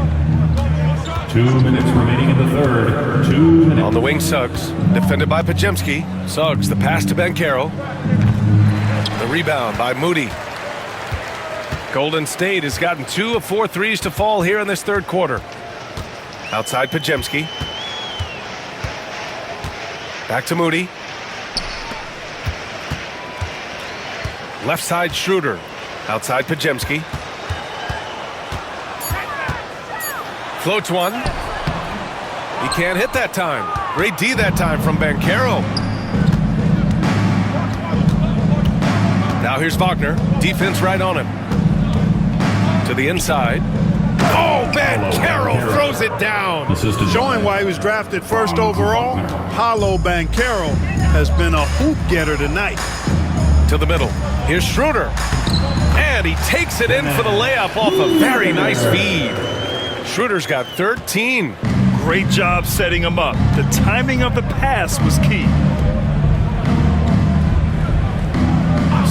2 minutes remaining in the third. 2 minutes. On the wing, Suggs, defended by Pajemski. Suggs, the pass to Banchero. The rebound by Moody. Golden State has gotten 2 of 4 threes to fall here in this third quarter. Outside Pajemski. Back to Moody. Left side Schroeder. Outside Pajemski. Floats one. He can't hit that time. Great D that time from Banchero. Now here's Wagner. Defense right on him. To the inside. Oh, Banchero throws it down. Showing why he was drafted first overall, Paolo Banchero has been a hoop getter tonight. To the middle. Here's Schroeder. And he takes it in for the layup off a very nice feed. Schroeder's got 13. Great job setting him up. The timing of the pass was key.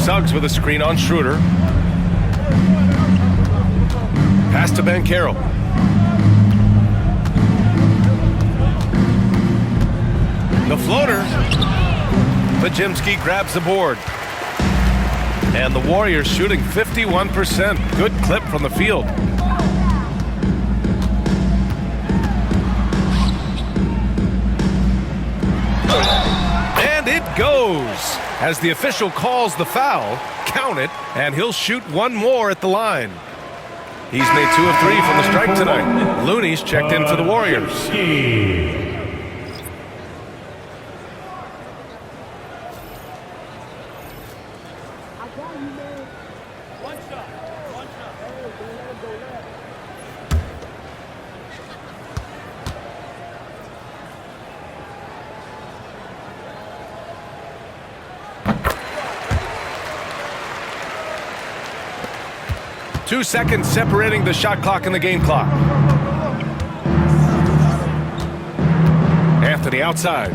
Suggs with a screen on Schroeder. Pass to Banchero. The floater. Pajemski grabs the board. And the Warriors shooting 51%. Good clip from the field. And it goes. As the official calls the foul, count it, and he'll shoot one more at the line. He's made 2 of 3 from the stripe tonight. Looney's checked in for the Warriors. Two seconds separating the shot clock and the game clock. Anthony outside.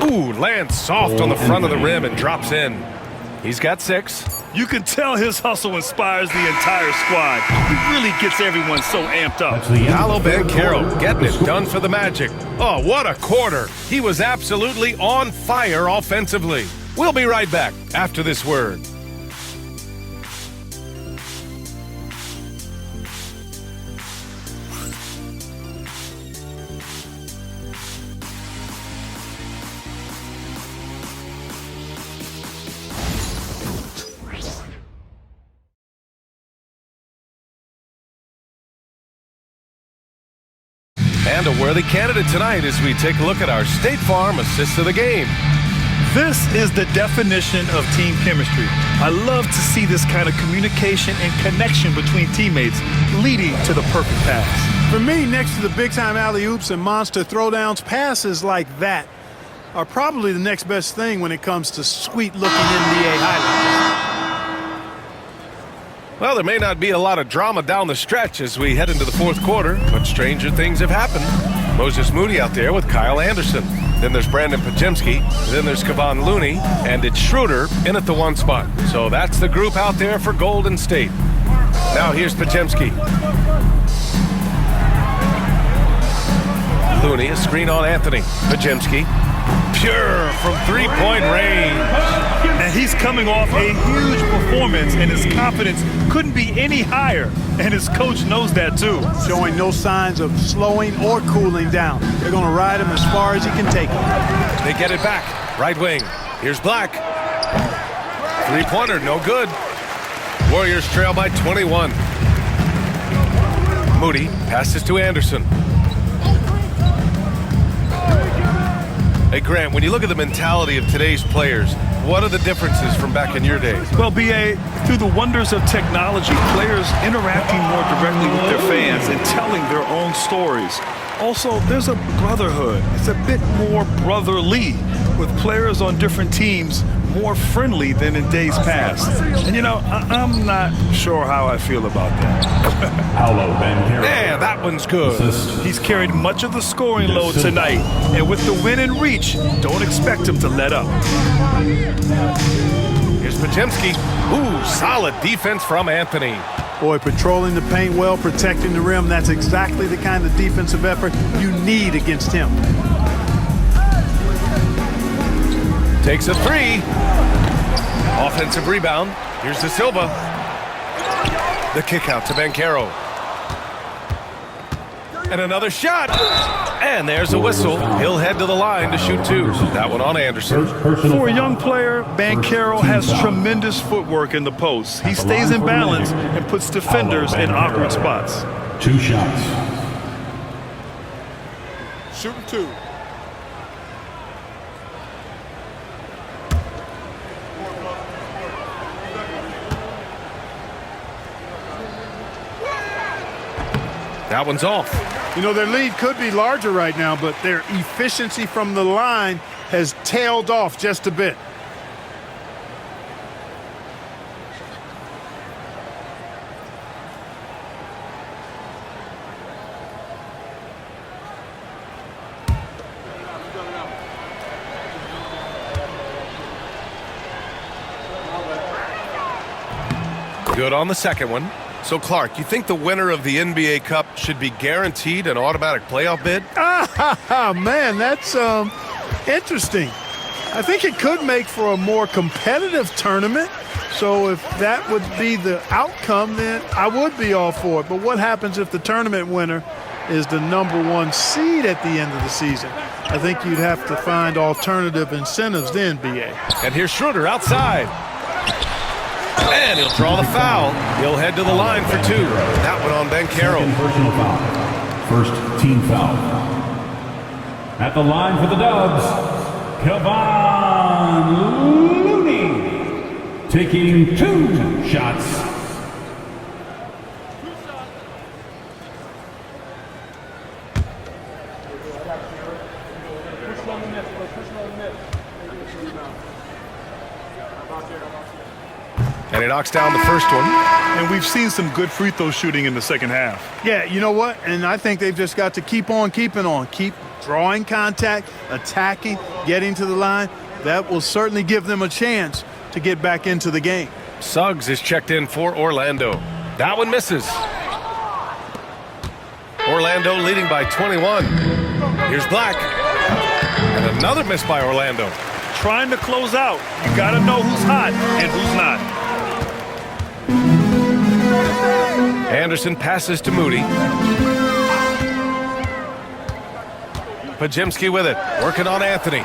Ooh, lands soft on the front of the rim and drops in. He's got 6. You can tell his hustle inspires the entire squad. He really gets everyone so amped up. Paolo Banchero getting it done for the Magic. Oh, what a quarter. He was absolutely on fire offensively. We'll be right back after this word. And a worthy candidate tonight as we take a look at our State Farm assist of the game. This is the definition of team chemistry. I love to see this kind of communication and connection between teammates leading to the perfect pass. For me, next to the big-time alley-oops and monster throwdowns, passes like that are probably the next best thing when it comes to sweet-looking NBA highlights. Well, there may not be a lot of drama down the stretch as we head into the fourth quarter, but stranger things have happened. Moses Moody out there with Kyle Anderson. Then there's Brandon Pajemski. Then there's Kevon Looney. And it's Schroeder in at the 1 spot. So that's the group out there for Golden State. Now here's Pajemski. Looney, a screen on Anthony. Pajemski. Pure from three-point range. And he's coming off a huge performance, and his confidence couldn't be any higher. And his coach knows that, too. Showing no signs of slowing or cooling down. They're going to ride him as far as he can take him. They get it back. Right wing. Here's Black. Three-pointer, no good. Warriors trail by 21. Moody passes to Anderson. Hey, Grant, when you look at the mentality of today's players, what are the differences from back in your days? Well, B.A., through the wonders of technology, players interacting more directly with their fans and telling their own stories. Also, there's a brotherhood. It's a bit more brotherly. with players on different teams more friendly than in days past. And, I'm not sure how I feel about that. Man, that one's good. He's carried much of the scoring load tonight, and with the win in reach, don't expect him to let up. Here's Podziemski. Ooh, solid defense from Anthony. Boy, patrolling the paint well, protecting the rim, that's exactly the kind of defensive effort you need against him. Takes a three. Offensive rebound. Here's De Silva. The kick out to Banchero. And another shot. And there's a whistle. He'll head to the line to shoot two. That one on Anderson. For a young player, Banchero has tremendous footwork in the post. He stays in balance and puts defenders in awkward spots. 2 shots. Shooting 2. That one's off. Their lead could be larger right now, but their efficiency from the line has tailed off just a bit. Good on the second one. So, Clark, you think the winner of the NBA Cup should be guaranteed an automatic playoff bid? Man, that's interesting. I think it could make for a more competitive tournament. So if that would be the outcome, then I would be all for it. But what happens if the tournament winner is the #1 seed at the end of the season? I think you'd have to find alternative incentives then, BA. And here's Schroeder outside. And he'll draw the foul. He'll head to the line for 2. That one on Banchero. Personal foul. First team foul. At the line for the Dubs, Kevon Looney taking 2 shots. And he knocks down the first one. And we've seen some good free throw shooting in the second half. Yeah, you know what? And I think they've just got to keep on keeping on. Keep drawing contact, attacking, getting to the line. That will certainly give them a chance to get back into the game. Suggs is checked in for Orlando. That one misses. Orlando leading by 21. Here's Black. And another miss by Orlando. Trying to close out. You got to know who's hot and who's not. Anderson passes to Moody. Podziemski with it, working on Anthony.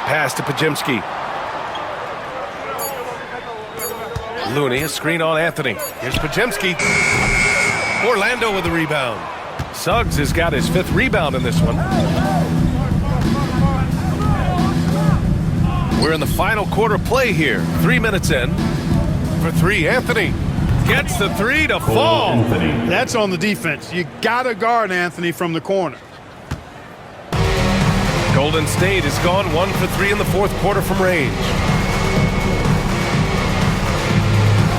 Pass to Podziemski. Looney, a screen on Anthony. Here's Podziemski. Orlando with the rebound. Suggs has got his 5th rebound in this one. We're in the final quarter play here. 3 minutes in. For 3, Anthony gets the 3 to fall. That's on the defense. You got to guard Anthony from the corner. Golden State has gone 1 for 3 in the 4th quarter from range.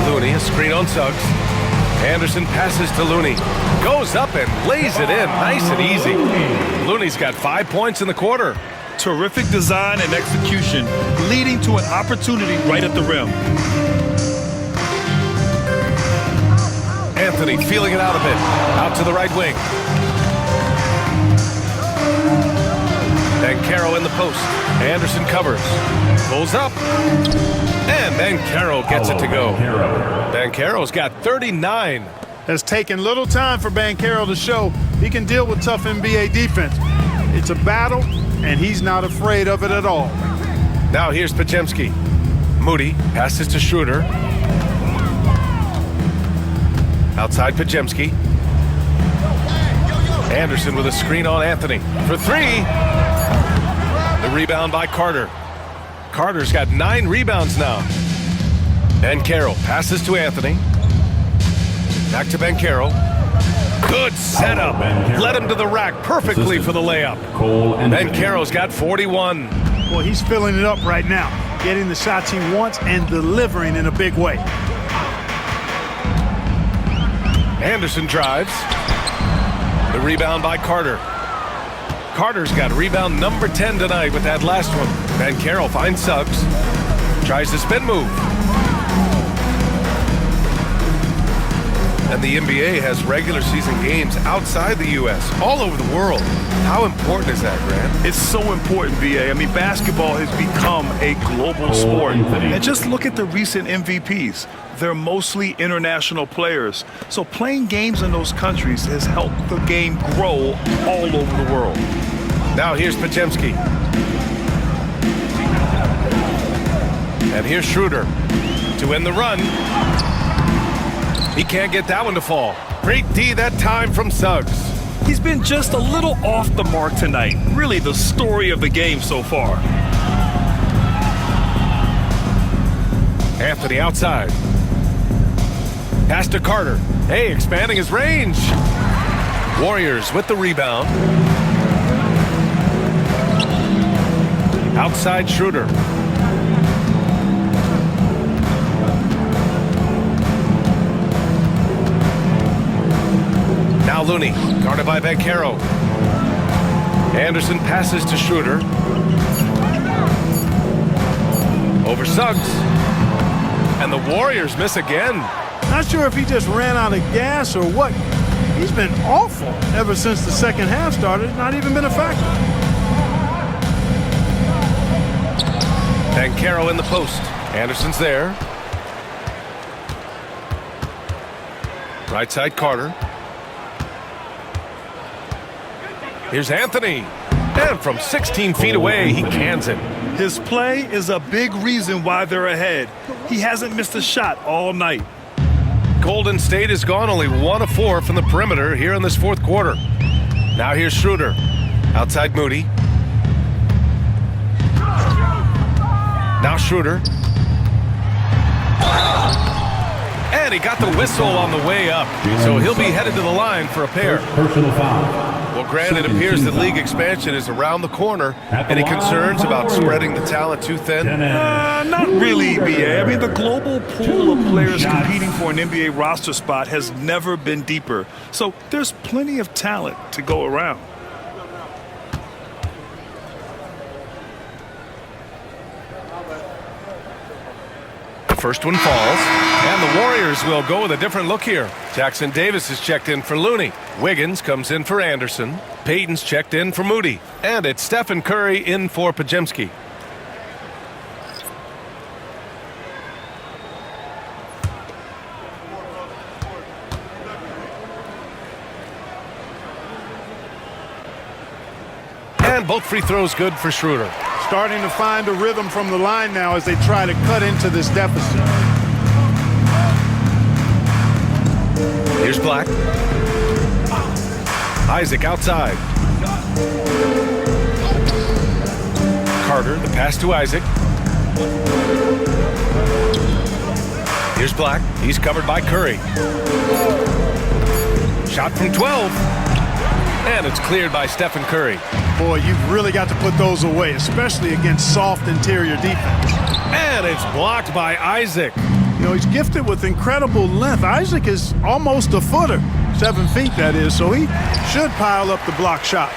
Looney, a screen on Suggs. Anderson passes to Looney. Goes up and lays it in. Nice and easy. Looney's got 5 points in the quarter. Terrific design and execution, leading to an opportunity right at the rim. Anthony feeling it out a bit. Out to the right wing. Banchero in the post. Anderson covers. Pulls up. And Banchero gets it to go. Banchero's got 39. Has taken little time for Banchero to show he can deal with tough NBA defense. It's a battle, and he's not afraid of it at all. Now here's Podziemski. Moody passes to Schroeder. Outside Podziemski. Anderson with a screen on Anthony. For 3. The rebound by Carter. Carter's got 9 rebounds now. Banchero passes to Anthony. Back to Banchero. Good setup. Led him to the rack perfectly for the layup. Banchero's got 41. Well, he's filling it up right now, getting the shots he wants and delivering in a big way. Anderson drives. The rebound by Carter. Carter's got rebound number 10 tonight with that last one. Banchero finds Suggs. Tries the spin move. And the NBA has regular season games outside the U.S., all over the world. How important is that, Grant? It's so important, VA. I mean, basketball has become a global sport. And just look at the recent MVPs. They're mostly international players. So playing games in those countries has helped the game grow all over the world. Now here's Podziemski. And here's Schroeder to end the run. He can't get that one to fall. Great D that time from Suggs. He's been just a little off the mark tonight. Really the story of the game so far. Anthony outside. Pass to Carter. Hey, expanding his range. Warriors with the rebound. Outside Schroeder. Now Looney, guarded by Banchero. Anderson passes to Schroeder. Over Suggs. And the Warriors miss again. Not sure if he just ran out of gas or what. He's been awful ever since the second half started. Not even been a factor. Banchero in the post. Anderson's there. Right side Carter. Here's Anthony. And from 16 feet away, he cans it. His play is a big reason why they're ahead. He hasn't missed a shot all night. Golden State has gone only 1 of 4 from the perimeter here in this fourth quarter. Now here's Schroeder. Outside Moody. Now Schroeder. And he got the whistle on the way up. So he'll be headed to the line for a pair. Personal foul. Well, Grant, it appears that league expansion is around the corner. Any concerns about spreading the talent too thin? Not really, BA. I mean, the global pool of players competing for an NBA roster spot has never been deeper. So there's plenty of talent to go around. First one falls, and the Warriors will go with a different look here. Jackson Davis is checked in for Looney. Wiggins comes in for Anderson. Payton's checked in for Moody. And it's Stephen Curry in for Podziemski. And both free throws good for Schroeder. Starting to find a rhythm from the line now as they try to cut into this deficit. Here's Black. Isaac outside. Carter, the pass to Isaac. Here's Black. He's covered by Curry. Shot from 12. And it's cleared by Stephen Curry. Boy, you've really got to put those away, especially against soft interior defense. And it's blocked by Isaac. You know, he's gifted with incredible length. Isaac is almost a footer, 7 feet that is, so he should pile up the block shots.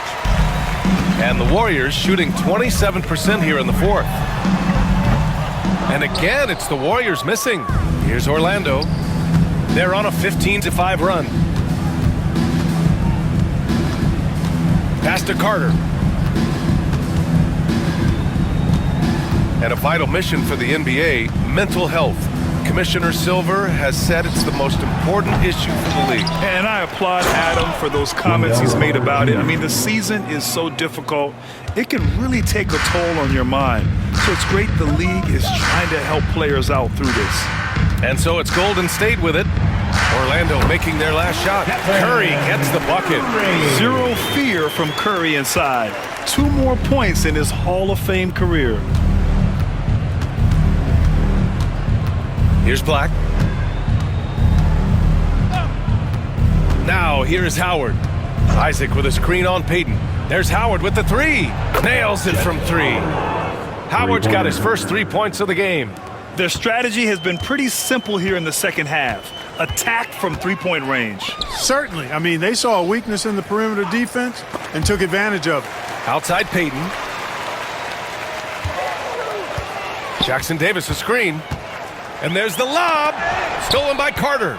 And the Warriors shooting 27% here in the fourth. And again, it's the Warriors missing. Here's Orlando. They're on a 15-5 run. Pass to Carter. And a vital mission for the NBA, mental health. Commissioner Silver has said it's the most important issue for the league. And I applaud Adam for those comments he's made about it. I mean, the season is so difficult. It can really take a toll on your mind. So it's great the league is trying to help players out through this. And so it's Golden State with it. Orlando making their last shot. Curry gets the bucket. Zero fear from Curry inside. 2 more points in his Hall of Fame career. Here's Black. Now here's Howard. Isaac with a screen on Payton. There's Howard with the three. Nails it from three. Howard's got his first 3 points of the game. Their strategy has been pretty simple here in the second half. Attack from three-point range. Certainly. I mean, they saw a weakness in the perimeter defense and took advantage of it. Outside Payton. Jackson Davis a screen. And there's the lob. Stolen by Carter.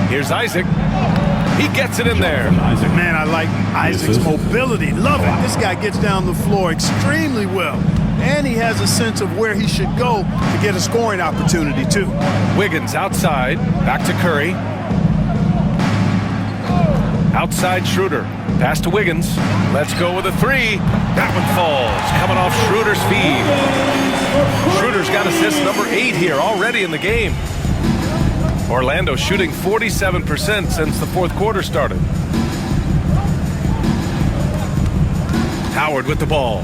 Here's Isaac. He gets it in there. Man, I like Isaac's mobility. Love it. This guy gets down the floor extremely well. And he has a sense of where he should go to get a scoring opportunity, too. Wiggins outside. Back to Curry. Outside Schroeder. Pass to Wiggins. Let's go with a three. That one falls. Coming off Schroeder's feed. Schroeder's got assist number 8 here already in the game. Orlando shooting 47% since the fourth quarter started. Howard with the ball.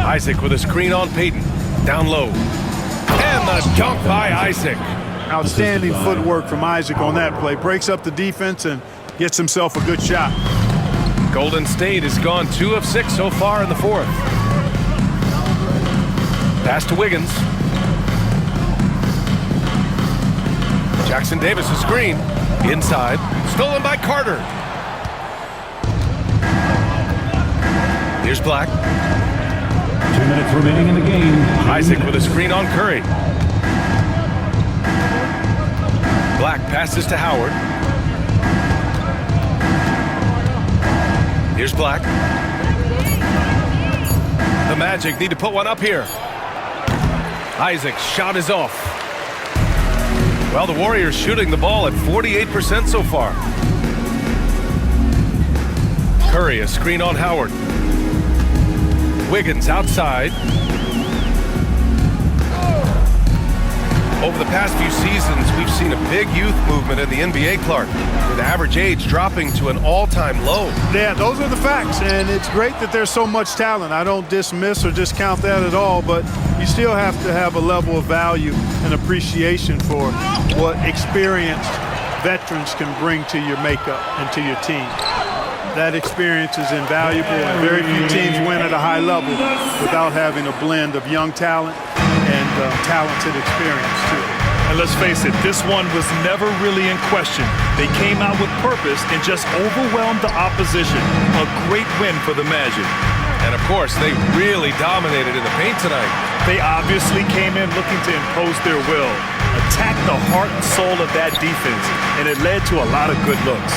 Isaac with a screen on Payton. Down low. And the dunk by Isaac. Outstanding footwork from Isaac on that play. Breaks up the defense and gets himself a good shot. Golden State has gone 2 of 6 so far in the fourth. Pass to Wiggins. Jackson Davis a screen. Inside. Stolen by Carter. Here's Black. 2 minutes remaining in the game. Isaac with a screen on Curry. Black passes to Howard. Here's Black. The Magic need to put one up here. Isaac's shot is off. Well, the Warriors shooting the ball at 48% so far. Curry, a screen on Howard. Wiggins outside. Over the past few seasons, we've seen a big youth movement in the NBA, Clark, with average age dropping to an all-time low. Yeah, those are the facts, and it's great that there's so much talent. I don't dismiss or discount that at all, but you still have to have a level of value and appreciation for what experienced veterans can bring to your makeup and to your team. That experience is invaluable, and very few teams win at a high level without having a blend of young talent and talented experience, too. And let's face it, this one was never really in question. They came out with purpose and just overwhelmed the opposition. A great win for the Magic. And of course, they really dominated in the paint tonight. They obviously came in looking to impose their will, attack the heart and soul of that defense, and it led to a lot of good looks.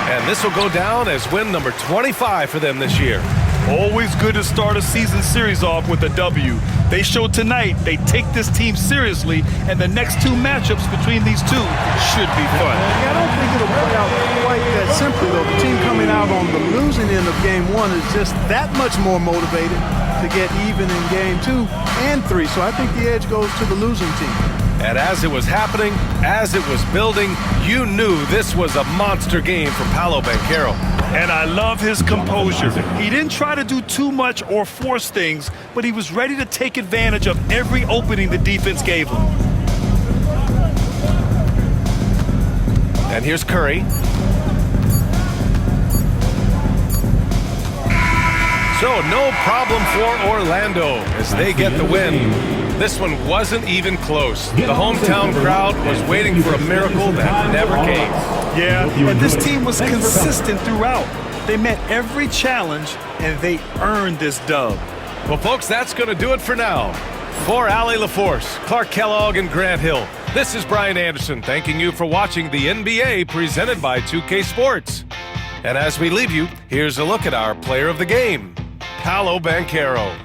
And this will go down as win number 25 for them this year. Always good to start a season series off with a W. They showed tonight they take this team seriously, and the next 2 matchups between these two should be fun. Yeah, I don't think it'll play out quite that simply, though. The team coming out on the losing end of Game 1 is just that much more motivated to get even in Game 2 and 3. So I think the edge goes to the losing team. And as it was happening, as it was building, you knew this was a monster game for Paolo Banchero. And I love his composure. He didn't try to do too much or force things, but he was ready to take advantage of every opening the defense gave him. And here's Curry. So no problem for Orlando as they get the win. This one wasn't even close. The hometown crowd was waiting for a miracle that never came. Yeah, and this team was consistent throughout. They met every challenge, and they earned this dub. Well, folks, that's going to do it for now. For Allie LaForce, Clark Kellogg, and Grant Hill, this is Brian Anderson thanking you for watching the NBA presented by 2K Sports. And as we leave you, here's a look at our player of the game, Paolo Banchero.